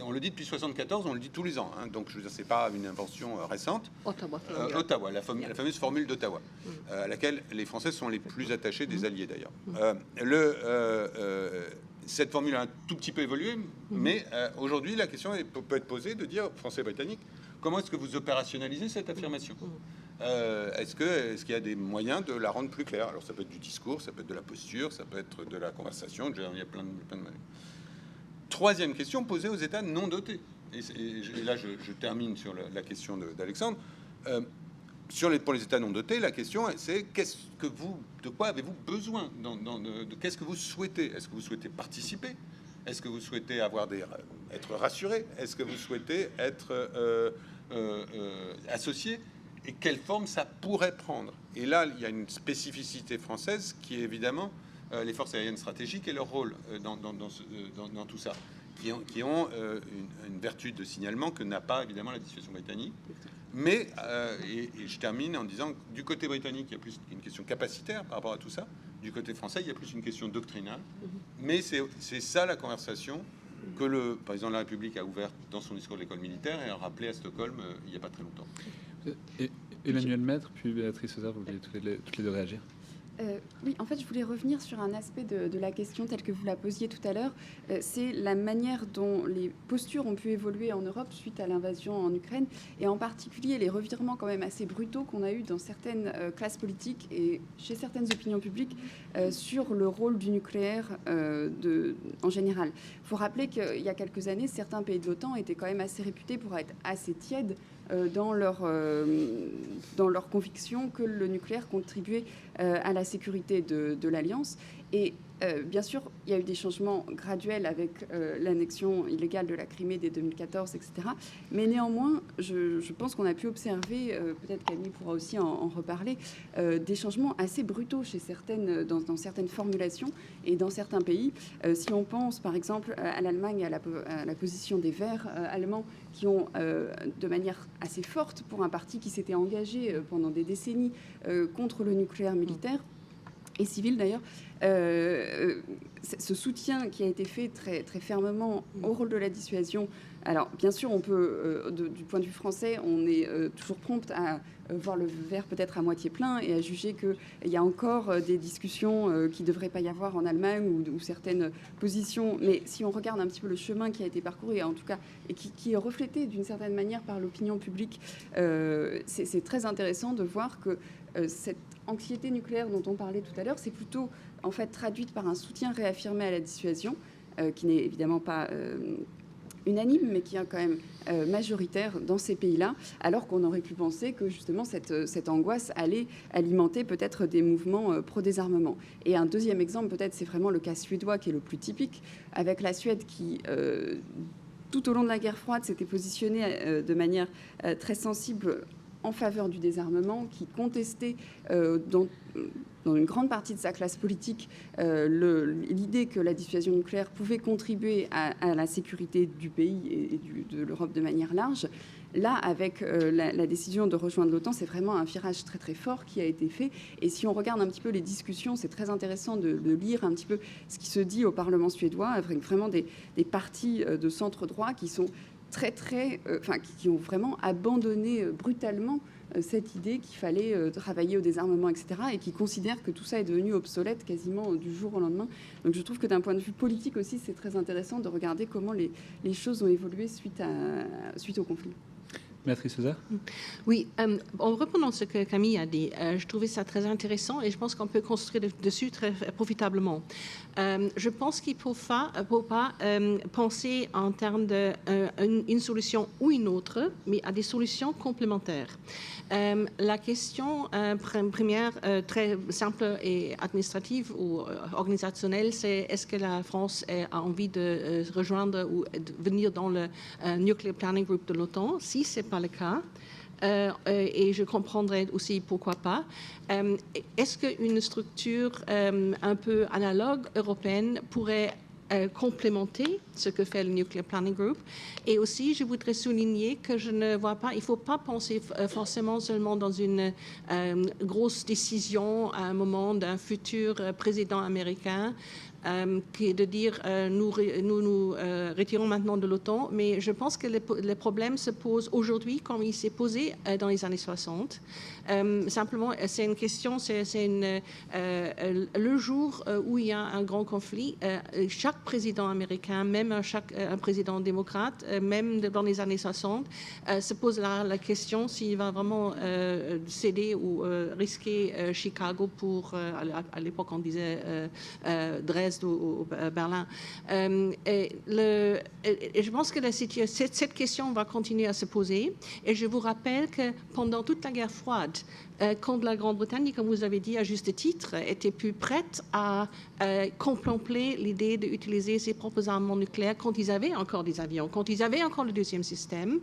On le dit depuis 1974, on le dit tous les ans. Donc, je veux dire, c'est pas une invention récente. Ottawa, la fameuse formule d'Ottawa, à laquelle les Français sont les plus attachés des alliés, d'ailleurs. Cette formule a un tout petit peu évolué, mais aujourd'hui, la question peut être posée de dire, Français et Britanniques, comment est-ce que vous opérationnalisez cette affirmation? Est-ce qu'il y a des moyens de la rendre plus claire? Alors, ça peut être du discours, ça peut être de la posture, ça peut être de la conversation, il y a plein de manières. Troisième question posée aux États non dotés. Et là, je termine sur la question d'Alexandre. Pour les États non dotés, la question, c'est de quoi avez-vous besoin? Qu'est-ce que vous souhaitez? Est-ce que vous souhaitez participer? Est-ce que vous souhaitez être rassuré? Est-ce que vous souhaitez être associé? Et quelle forme ça pourrait prendre? Et là, il y a une spécificité française qui est évidemment les forces aériennes stratégiques et leur rôle dans tout ça, qui ont une vertu de signalement que n'a pas évidemment la dissuasion britannique. Mais, et je termine en disant que du côté britannique, il y a plus une question capacitaire par rapport à tout ça. Du côté français, il y a plus une question doctrinale. Mais c'est ça la conversation que le président de la République a ouverte dans son discours de l'école militaire et a rappelé à Stockholm il n'y a pas très longtemps. Emmanuel Maître, puis Béatrice Hauser, vous voulez toutes les deux réagir? Oui, en fait, je voulais revenir sur un aspect de la question telle que vous la posiez tout à l'heure. C'est la manière dont les postures ont pu évoluer en Europe suite à l'invasion en Ukraine, et en particulier les revirements quand même assez brutaux qu'on a eus dans certaines classes politiques et chez certaines opinions publiques sur le rôle du nucléaire en général. Il faut rappeler qu'il y a quelques années, certains pays de l'OTAN étaient quand même assez réputés pour être assez tièdes dans leur conviction que le nucléaire contribuait à la sécurité de l'Alliance. Et bien sûr, il y a eu des changements graduels avec l'annexion illégale de la Crimée dès 2014, etc. Mais néanmoins, je pense qu'on a pu observer, peut-être Camille pourra aussi en reparler, des changements assez brutaux chez dans certaines formulations et dans certains pays. Si on pense par exemple à l'Allemagne, à la position des Verts allemands, qui ont, de manière assez forte, pour un parti qui s'était engagé pendant des décennies contre le nucléaire militaire, et civil d'ailleurs, ce soutien qui a été fait très, très fermement au rôle de la dissuasion. Alors, bien sûr, on peut, du point de vue français, on est toujours prompt à voir le verre peut-être à moitié plein et à juger qu'il y a encore des discussions qui ne devraient pas y avoir en Allemagne ou certaines positions. Mais si on regarde un petit peu le chemin qui a été parcouru, en tout cas, et qui est reflété d'une certaine manière par l'opinion publique, c'est très intéressant de voir que cette anxiété nucléaire dont on parlait tout à l'heure, c'est plutôt en fait traduite par un soutien réaffirmé à la dissuasion, qui n'est évidemment pas unanime, mais qui est quand même majoritaire dans ces pays-là, alors qu'on aurait pu penser que justement cette angoisse allait alimenter peut-être des mouvements pro-désarmement. Et un deuxième exemple, peut-être, c'est vraiment le cas suédois qui est le plus typique, avec la Suède qui tout au long de la guerre froide s'était positionnée de manière très sensible en faveur du désarmement, qui contestait dans une grande partie de sa classe politique l'idée que la dissuasion nucléaire pouvait contribuer à la sécurité du pays et de l'Europe de manière large. Là, avec la décision de rejoindre l'OTAN, c'est vraiment un virage très très fort qui a été fait. Et si on regarde un petit peu les discussions, c'est très intéressant de lire un petit peu ce qui se dit au Parlement suédois, avec vraiment des partis de centre-droit qui sont qui ont vraiment abandonné brutalement cette idée qu'il fallait travailler au désarmement, etc., et qui considèrent que tout ça est devenu obsolète quasiment du jour au lendemain. Donc je trouve que d'un point de vue politique aussi, c'est très intéressant de regarder comment les choses ont évolué suite au conflit. Béatrice Hauser ? Oui, en reprenant ce que Camille a dit, je trouvais ça très intéressant et je pense qu'on peut construire dessus très profitablement. Je pense qu'il ne faut pas penser en termes d'une solution ou une autre, mais à des solutions complémentaires. La question première, très simple et administrative ou organisationnelle, c'est est-ce que la France a envie de rejoindre ou de venir dans le Nuclear Planning Group de l'OTAN? Si ce n'est pas le cas, et je comprendrais aussi pourquoi pas. Est-ce qu'une structure un peu analogue européenne pourrait complémenter ce que fait le Nuclear Planning Group? Et aussi, je voudrais souligner que je ne vois pas, il ne faut pas penser forcément seulement dans une grosse décision à un moment d'un futur président américain, qui est de dire nous retirons maintenant de l'OTAN, mais je pense que le problème se pose aujourd'hui comme il s'est posé dans les années 60. Simplement, c'est une question, le jour où il y a un grand conflit, chaque président américain, même un président démocrate, même dans les années 60, se pose la question s'il va vraiment céder ou risquer Chicago pour, à l'époque on disait Dresde ou Berlin. Et je pense que cette question va continuer à se poser. Et je vous rappelle que pendant toute la guerre froide, quand la Grande-Bretagne, comme vous avez dit à juste titre, était plus prête à contempler l'idée d'utiliser ses propres armements nucléaires quand ils avaient encore des avions, quand ils avaient encore le deuxième système,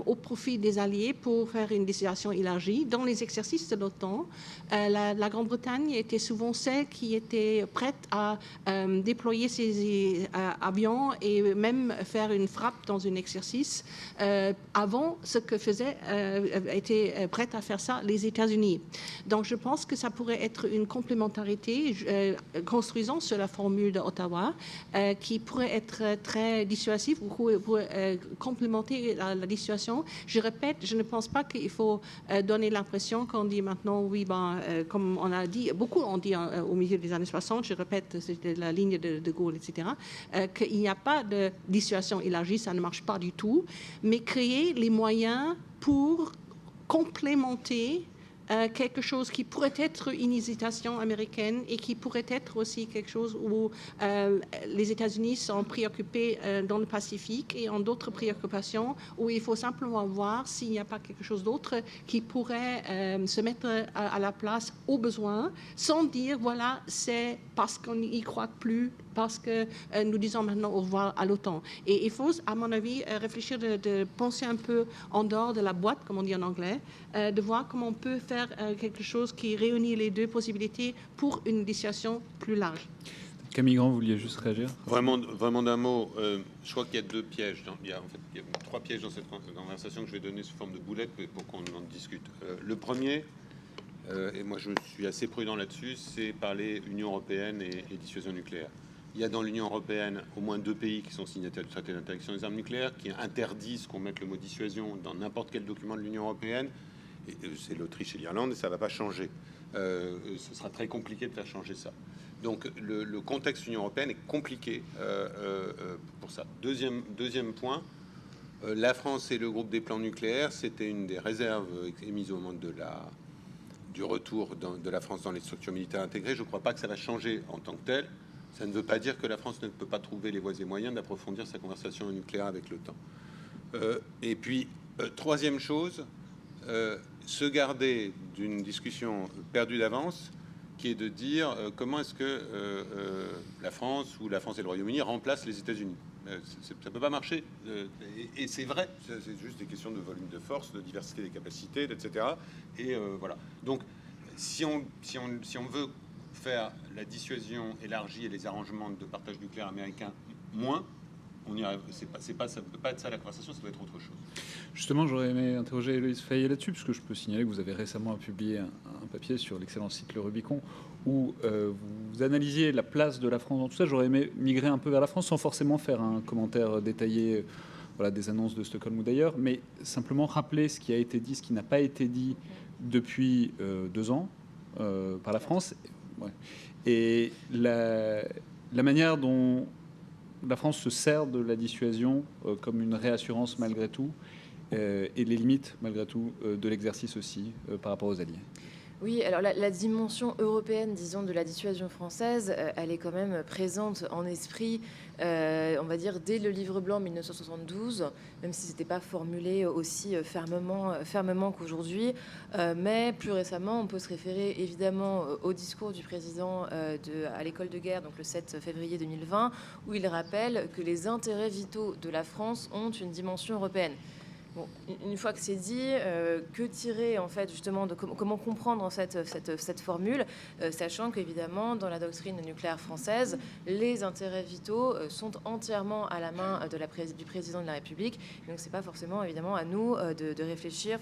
au profit des Alliés pour faire une dissuasion élargie. Dans les exercices de l'OTAN, la Grande-Bretagne était souvent celle qui était prête à déployer ses avions et même faire une frappe dans un exercice avant ce que étaient prêts à faire ça les États-Unis. Donc je pense que ça pourrait être une complémentarité construisant sur la formule d'Ottawa qui pourrait être très dissuasif pour complémenter la dissuasion. Je répète, je ne pense pas qu'il faut donner l'impression qu'on dit maintenant, oui, comme on a dit, beaucoup ont dit au milieu des années 60, je répète, c'était la ligne de Gaulle, etc., qu'il n'y a pas de dissuasion élargie, ça ne marche pas du tout, mais créer les moyens pour complémenter quelque chose qui pourrait être une hésitation américaine et qui pourrait être aussi quelque chose où les États-Unis sont préoccupés dans le Pacifique et ont d'autres préoccupations où il faut simplement voir s'il n'y a pas quelque chose d'autre qui pourrait se mettre à la place au besoin sans dire voilà, c'est parce qu'on n'y croit plus, parce que nous disons maintenant au revoir à l'OTAN. Et il faut, à mon avis, réfléchir, de penser un peu en dehors de la boîte, comme on dit en anglais, de voir comment on peut faire quelque chose qui réunit les deux possibilités pour une dissuasion plus large. Camille Grand, vous vouliez juste réagir? Vraiment d'un mot, je crois qu'il y a deux pièges. Il y a trois pièges dans cette conversation que je vais donner sous forme de boulettes pour qu'on en discute. Le premier, et moi je suis assez prudent là-dessus, c'est parler Union européenne et dissuasion nucléaire. Il y a dans l'Union européenne au moins 2 pays qui sont signataires du traité d'interdiction des armes nucléaires, qui interdisent qu'on mette le mot dissuasion dans n'importe quel document de l'Union européenne. C'est l'Autriche et l'Irlande, et ça ne va pas changer. Ce sera très compliqué de faire changer ça. Donc le contexte Union européenne est compliqué pour ça. Deuxième point, la France et le groupe des plans nucléaires, c'était une des réserves émises au moment du retour de la France dans les structures militaires intégrées. Je ne crois pas que ça va changer en tant que tel. Ça ne veut pas dire que la France ne peut pas trouver les voies et moyens d'approfondir sa conversation nucléaire avec l'OTAN. Et puis, troisième chose, se garder d'une discussion perdue d'avance, qui est de dire comment est-ce que la France ou la France et le Royaume-Uni remplacent les États-Unis. Ça ne peut pas marcher. Et c'est vrai, c'est juste des questions de volume de force, de diversité des capacités, etc. Et voilà. Donc, si on veut faire la dissuasion élargie et les arrangements de partage nucléaire américain moins, on y arrive. Ça ne peut pas être ça la conversation, ça doit être autre chose. Justement, j'aurais aimé interroger Héloïse Fayet là-dessus, puisque je peux signaler que vous avez récemment publié un papier sur l'excellent site Le Rubicon, où vous analysiez la place de la France dans tout ça. J'aurais aimé migrer un peu vers la France, sans forcément faire un commentaire détaillé des annonces de Stockholm ou d'ailleurs, mais simplement rappeler ce qui a été dit, ce qui n'a pas été dit depuis 2 ans par la France. Ouais. Et la manière dont la France se sert de la dissuasion comme une réassurance malgré tout, et les limites malgré tout de l'exercice aussi par rapport aux alliés. Oui, alors la dimension européenne, disons, de la dissuasion française, elle est quand même présente en esprit, on va dire, dès le livre blanc 1972, même si ce n'était pas formulé aussi fermement qu'aujourd'hui. Mais plus récemment, on peut se référer évidemment au discours du président à l'école de guerre, donc le 7 février 2020, où il rappelle que les intérêts vitaux de la France ont une dimension européenne. Bon, une fois que c'est dit, que tirer en fait justement de comment comprendre en fait cette formule, sachant qu'évidemment dans la doctrine nucléaire française, les intérêts vitaux sont entièrement à la main du président de la République. Donc c'est pas forcément évidemment à nous de réfléchir,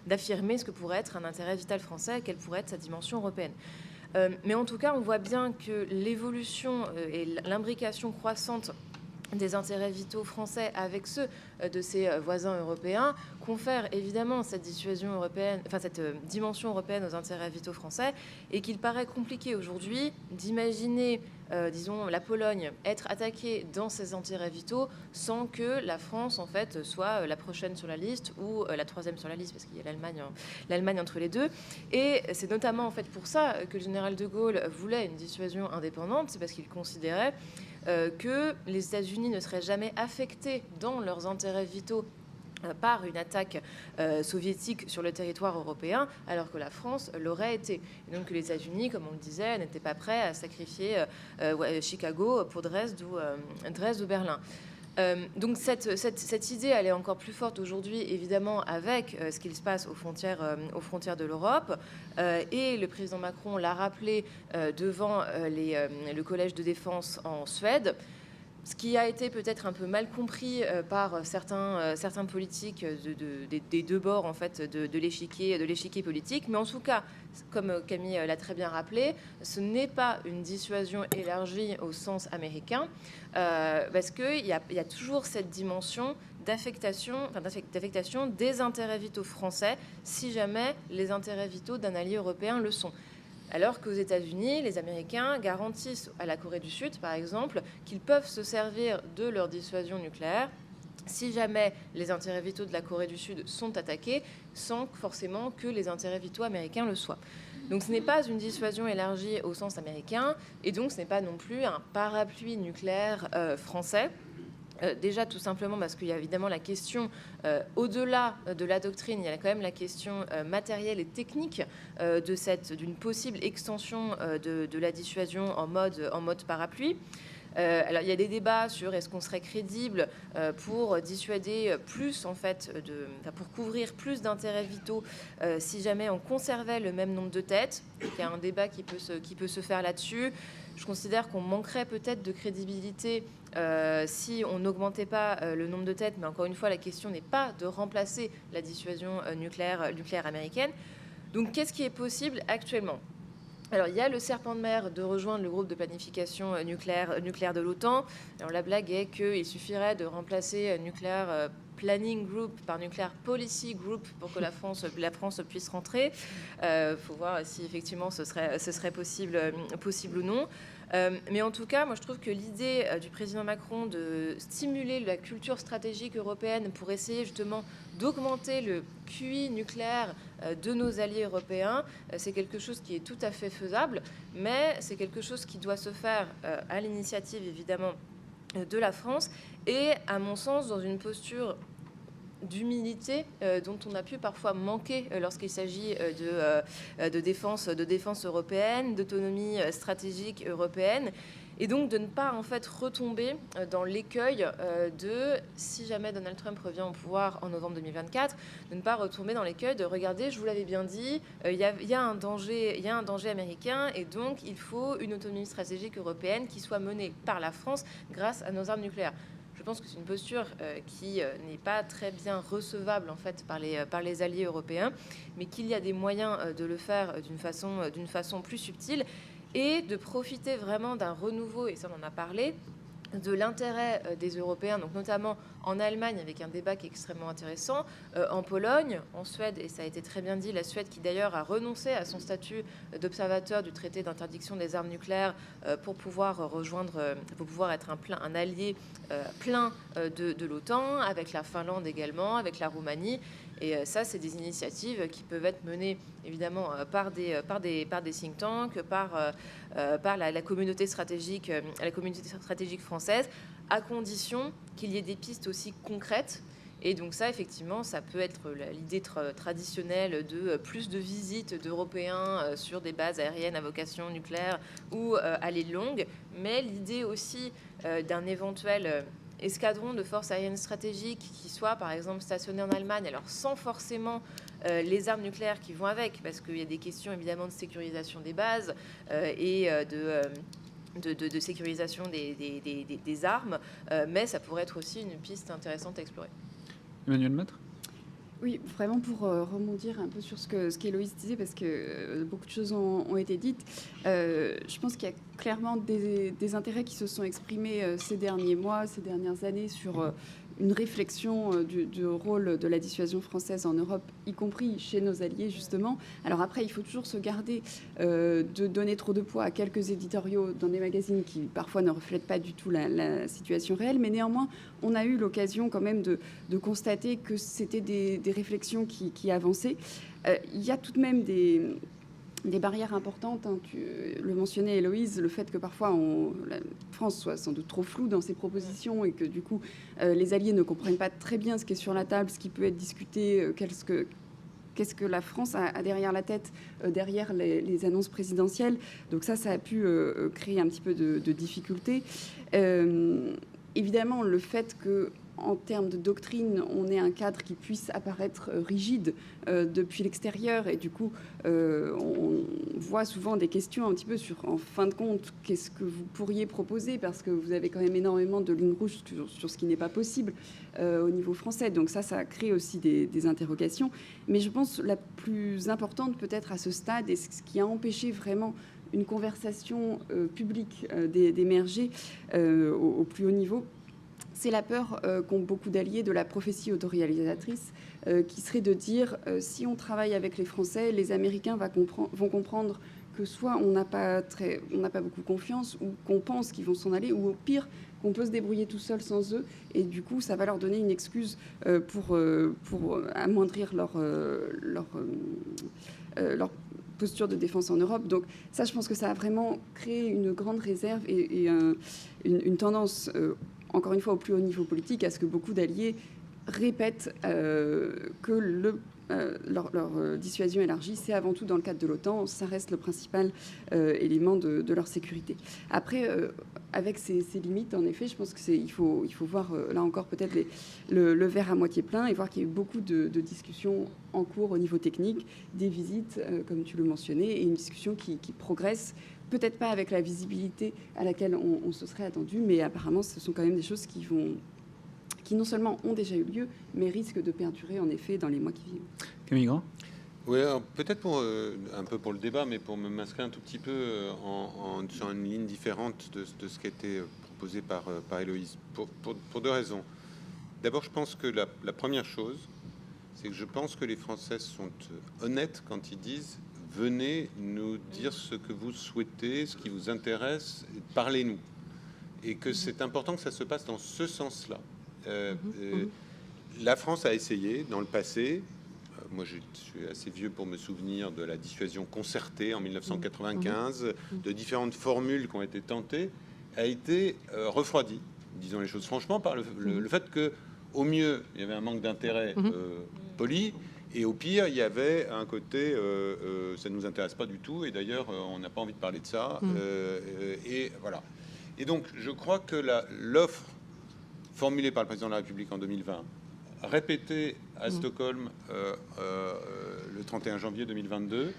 d'affirmer ce que pourrait être un intérêt vital français, quelle pourrait être sa dimension européenne. Mais en tout cas, on voit bien que l'évolution et l'imbrication croissante des intérêts vitaux français avec ceux de ses voisins européens confère évidemment cette dissuasion européenne, cette dimension européenne aux intérêts vitaux français, et qu'il paraît compliqué aujourd'hui d'imaginer, disons, la Pologne être attaquée dans ses intérêts vitaux sans que la France en fait soit la prochaine sur la liste ou la 3e sur la liste, parce qu'il y a l'Allemagne entre les deux. Et c'est notamment en fait pour ça que le général de Gaulle voulait une dissuasion indépendante, c'est parce qu'il considérait que les États-Unis ne seraient jamais affectés dans leurs intérêts vitaux par une attaque soviétique sur le territoire européen, alors que la France l'aurait été. Et donc que les États-Unis, comme on le disait, n'étaient pas prêts à sacrifier Chicago pour Dresde ou Berlin. Donc cette idée, elle est encore plus forte aujourd'hui, évidemment, avec ce qu'il se passe aux frontières de l'Europe. Et le président Macron l'a rappelé devant le Collège de défense en Suède. Ce qui a été peut-être un peu mal compris par certains politiques des deux bords en fait, de l'échiquier politique. Mais en tout cas, comme Camille l'a très bien rappelé, ce n'est pas une dissuasion élargie au sens américain, parce qu'il y a toujours cette dimension d'affectation des intérêts vitaux français, si jamais les intérêts vitaux d'un allié européen le sont. Alors qu'aux États-Unis, les Américains garantissent à la Corée du Sud, par exemple, qu'ils peuvent se servir de leur dissuasion nucléaire si jamais les intérêts vitaux de la Corée du Sud sont attaqués, sans forcément que les intérêts vitaux américains le soient. Donc ce n'est pas une dissuasion élargie au sens américain, et donc ce n'est pas non plus un parapluie nucléaire français. Déjà, tout simplement parce qu'il y a évidemment la question, au-delà de la doctrine, il y a quand même la question matérielle et technique d'une possible extension de la dissuasion en mode parapluie. Alors, il y a des débats sur est-ce qu'on serait crédible pour dissuader plus, en fait, pour couvrir plus d'intérêts vitaux si jamais on conservait le même nombre de têtes. Il y a un débat qui peut se faire là-dessus. Je considère qu'on manquerait peut-être de crédibilité si on n'augmentait pas le nombre de têtes. Mais encore une fois, la question n'est pas de remplacer la dissuasion nucléaire américaine. Donc, qu'est-ce qui est possible actuellement ? Alors, il y a le serpent de mer de rejoindre le groupe de planification nucléaire de l'OTAN. Alors, la blague est qu'il suffirait de remplacer Nuclear Planning Group par Nuclear Policy Group pour que la France puisse rentrer. Faut voir si effectivement ce serait possible ou non. Mais en tout cas, moi je trouve que l'idée du président Macron de stimuler la culture stratégique européenne pour essayer justement d'augmenter le QI nucléaire de nos alliés européens, c'est quelque chose qui est tout à fait faisable, mais c'est quelque chose qui doit se faire à l'initiative évidemment de la France et à mon sens dans une posture d'humilité dont on a pu parfois manquer lorsqu'il s'agit de défense européenne, d'autonomie stratégique européenne, et donc de ne pas en fait retomber dans l'écueil de, si jamais Donald Trump revient au pouvoir en novembre 2024, de ne pas retomber dans l'écueil de regarder, je vous l'avais bien dit, il y a un danger américain, et donc il faut une autonomie stratégique européenne qui soit menée par la France grâce à nos armes nucléaires. Je pense que c'est une posture qui n'est pas très bien recevable en fait par les alliés européens, mais qu'il y a des moyens de le faire d'une façon plus subtile et de profiter vraiment d'un renouveau, et ça on en a parlé, de l'intérêt des Européens, donc notamment en Allemagne avec un débat qui est extrêmement intéressant, en Pologne, en Suède, et ça a été très bien dit, la Suède qui d'ailleurs a renoncé à son statut d'observateur du traité d'interdiction des armes nucléaires pour pouvoir être un allié plein de l'OTAN, avec la Finlande également, avec la Roumanie. Et ça, c'est des initiatives qui peuvent être menées évidemment par des think tanks, par la communauté stratégique française, à condition qu'il y ait des pistes aussi concrètes. Et donc ça, effectivement, ça peut être l'idée traditionnelle de plus de visites d'Européens sur des bases aériennes à vocation nucléaire ou à l'île longue, mais l'idée aussi d'un éventuel escadron de forces aériennes stratégiques qui soit, par exemple, stationné en Allemagne, alors sans forcément les armes nucléaires qui vont avec, parce qu'il y a des questions évidemment de sécurisation des bases et de sécurisation des armes, mais ça pourrait être aussi une piste intéressante à explorer. Emmanuel Maître ? Oui, vraiment pour rebondir un peu sur ce qu'Héloïse disait, parce que beaucoup de choses ont été dites. Je pense qu'il y a clairement des intérêts qui se sont exprimés ces derniers mois, ces dernières années sur une réflexion du rôle de la dissuasion française en Europe, y compris chez nos alliés, justement. Alors après, il faut toujours se garder de donner trop de poids à quelques éditoriaux dans des magazines qui, parfois, ne reflètent pas du tout la situation réelle. Mais néanmoins, on a eu l'occasion quand même de constater que c'était des réflexions qui avançaient. Il y a tout de même des barrières importantes, hein. Tu le mentionnais, Héloïse, le fait que parfois la France soit sans doute trop floue dans ses propositions et que du coup les alliés ne comprennent pas très bien ce qui est sur la table, ce qui peut être discuté, qu'est-ce que la France a derrière la tête, derrière les annonces présidentielles. Donc ça a pu créer un petit peu de difficultés. évidemment, le fait que en termes de doctrine, on ait un cadre qui puisse apparaître rigide depuis l'extérieur. Et du coup, on voit souvent des questions un petit peu sur, en fin de compte, qu'est-ce que vous pourriez proposer, parce que vous avez quand même énormément de lignes rouges sur ce qui n'est pas possible au niveau français. Donc ça crée aussi des interrogations. Mais je pense la plus importante peut-être à ce stade, et ce qui a empêché vraiment une conversation publique d'émerger au plus haut niveau, c'est la peur qu'ont beaucoup d'alliés de la prophétie autoréalisatrice, qui serait de dire si on travaille avec les Français, les Américains vont comprendre que soit on n'a pas beaucoup confiance, ou qu'on pense qu'ils vont s'en aller, ou au pire qu'on peut se débrouiller tout seul sans eux, et du coup ça va leur donner une excuse pour amoindrir leur posture de défense en Europe. Donc ça, je pense que ça a vraiment créé une grande réserve et une tendance, encore une fois, au plus haut niveau politique, à ce que beaucoup d'alliés répètent que leur dissuasion élargie, c'est avant tout dans le cadre de l'OTAN, ça reste le principal élément de leur sécurité. Après, avec ces limites, en effet, je pense qu'il faut voir, là encore, peut-être le verre à moitié plein, et voir qu'il y a eu beaucoup de discussions en cours au niveau technique, des visites, comme tu le mentionnais, et une discussion qui progresse, peut-être pas avec la visibilité à laquelle on se serait attendu, mais apparemment, ce sont quand même des choses qui non seulement ont déjà eu lieu, mais risquent de perdurer, en effet, dans les mois qui viennent. Camille Grand. Oui, peut-être un peu pour le débat, mais pour m'inscrire un tout petit peu sur une ligne différente de ce qui a été proposé par Héloïse, pour deux raisons. D'abord, je pense que la première chose, c'est que je pense que les Français sont honnêtes quand ils disent « venez nous dire ce que vous souhaitez, ce qui vous intéresse, parlez-nous ». Et que c'est important que ça se passe dans ce sens-là. La France a essayé dans le passé, moi je suis assez vieux pour me souvenir de la dissuasion concertée en 1995, de différentes formules qui ont été tentées, a été refroidie, disons les choses franchement, par le fait que au mieux il y avait un manque d'intérêt poli, et au pire il y avait un côté ça ne nous intéresse pas du tout, et d'ailleurs on n'a pas envie de parler de ça, et voilà. Et donc je crois que l'offre formulée par le président de la République en 2020, répétée à Stockholm le 31 janvier 2022,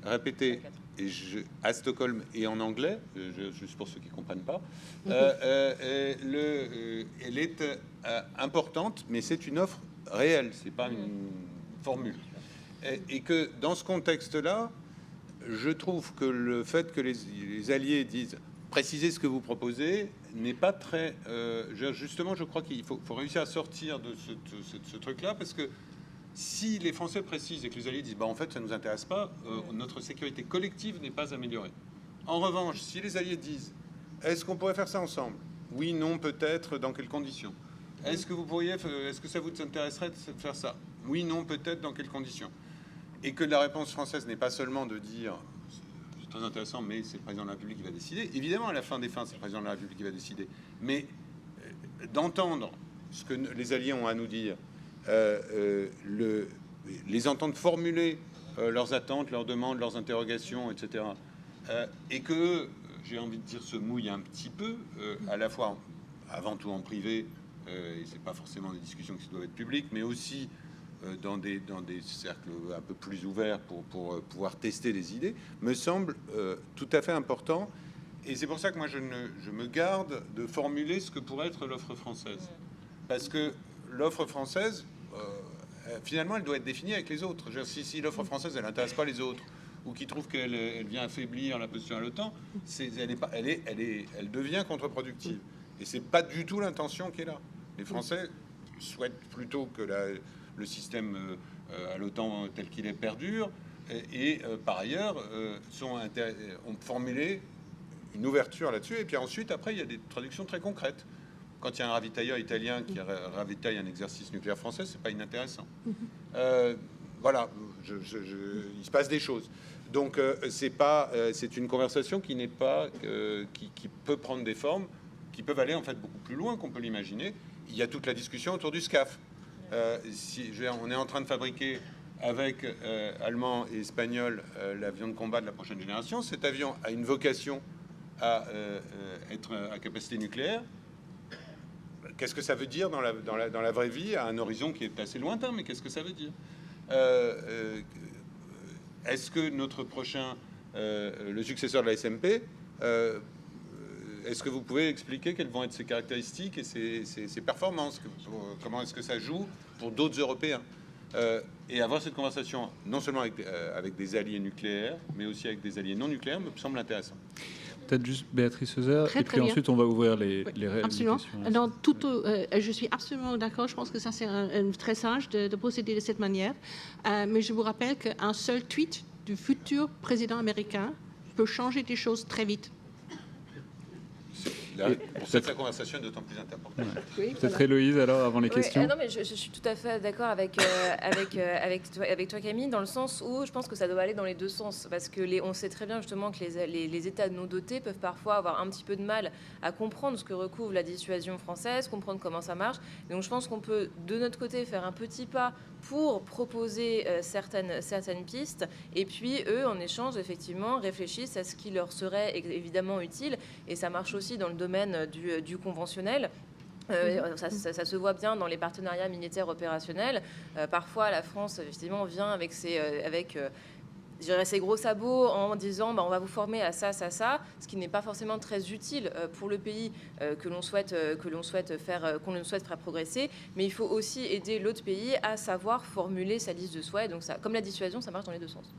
répétée à Stockholm et en anglais, juste pour ceux qui ne comprennent pas, elle est importante, mais c'est une offre réelle, c'est pas une formule. Et que dans ce contexte-là, je trouve que le fait que les alliés disent préciser ce que vous proposez n'est pas très... justement, je crois qu'il faut réussir à sortir de ce truc-là, parce que si les Français précisent et que les alliés disent bah, en fait, ça ne nous intéresse pas, notre sécurité collective n'est pas améliorée. En revanche, si les alliés disent est-ce qu'on pourrait faire ça ensemble? Oui, non, peut-être, dans quelles conditions? Est-ce que ça vous intéresserait de faire ça? Oui, non, peut-être, dans quelles conditions? Et que la réponse française n'est pas seulement de dire très intéressant, mais c'est le président de la République qui va décider. Évidemment, à la fin des fins, c'est le président de la République qui va décider. Mais d'entendre ce que les alliés ont à nous dire, les entendre formuler leurs attentes, leurs demandes, leurs interrogations, etc. Et que, j'ai envie de dire, se mouillent un petit peu, à la fois, avant tout en privé, et c'est pas forcément des discussions qui doivent être publiques, mais aussi dans des cercles un peu plus ouverts pour pouvoir tester des idées, me semble tout à fait important. Et c'est pour ça que moi, je me garde de formuler ce que pourrait être l'offre française. Parce que l'offre française, finalement, elle doit être définie avec les autres. Si l'offre française, elle n'intéresse pas les autres, ou qui trouve qu'elle vient affaiblir la position à l'OTAN, elle devient contre-productive. Et c'est pas du tout l'intention qui est là. Les Français souhaitent plutôt que le système à l'OTAN tel qu'il est perdure, et par ailleurs ont formulé une ouverture là-dessus, et puis ensuite après il y a des traductions très concrètes. Quand il y a un ravitailleur italien qui ravitaille un exercice nucléaire français, c'est pas inintéressant. Voilà, il se passe des choses. Donc c'est une conversation qui n'est pas qui peut prendre des formes qui peuvent aller en fait beaucoup plus loin qu'on peut l'imaginer. Il y a toute la discussion autour du SCAF. On est en train de fabriquer avec Allemands et Espagnols l'avion de combat de la prochaine génération. Cet avion a une vocation à être à capacité nucléaire. qu'est-ce que ça veut dire dans la vraie vie, à un horizon qui est assez lointain, mais qu'est-ce que ça veut dire Est-ce que notre prochain, le successeur de la SMP, est-ce que vous pouvez expliquer quelles vont être ses caractéristiques et ses performances, comment est-ce que ça joue pour d'autres Européens, et avoir cette conversation non seulement avec des alliés nucléaires, mais aussi avec des alliés non nucléaires, me semble intéressant. Peut-être juste Béatrice Heuser, Très, et très puis bien. ensuite on va ouvrir les Absolument. questions. Je suis absolument d'accord. Je pense que ça, c'est très sage de procéder de cette manière. Mais je vous rappelle qu'un seul tweet du futur président américain peut changer des choses très vite. Pour ça, la conversation est d'autant plus importante. Oui, Peut-être Héloïse, alors, avant les questions. Non, mais je suis tout à fait d'accord avec toi, Camille, dans le sens où je pense que ça doit aller dans les deux sens. Parce que on sait très bien justement que les États non dotés peuvent parfois avoir un petit peu de mal à comprendre ce que recouvre la dissuasion française, comprendre comment ça marche. Donc je pense qu'on peut, de notre côté, faire un petit pas pour proposer certaines pistes. Et puis, eux, en échange, effectivement, réfléchissent à ce qui leur serait évidemment utile. Et ça marche aussi dans le domaine du conventionnel. Ça se voit bien dans les partenariats militaires opérationnels. Parfois, la France, effectivement, vient avec ses gros sabots en disant on va vous former à ça, ce qui n'est pas forcément très utile pour le pays qu'on souhaite faire progresser. Mais il faut aussi aider l'autre pays à savoir formuler sa liste de souhaits. Donc, comme la dissuasion, ça marche dans les deux sens.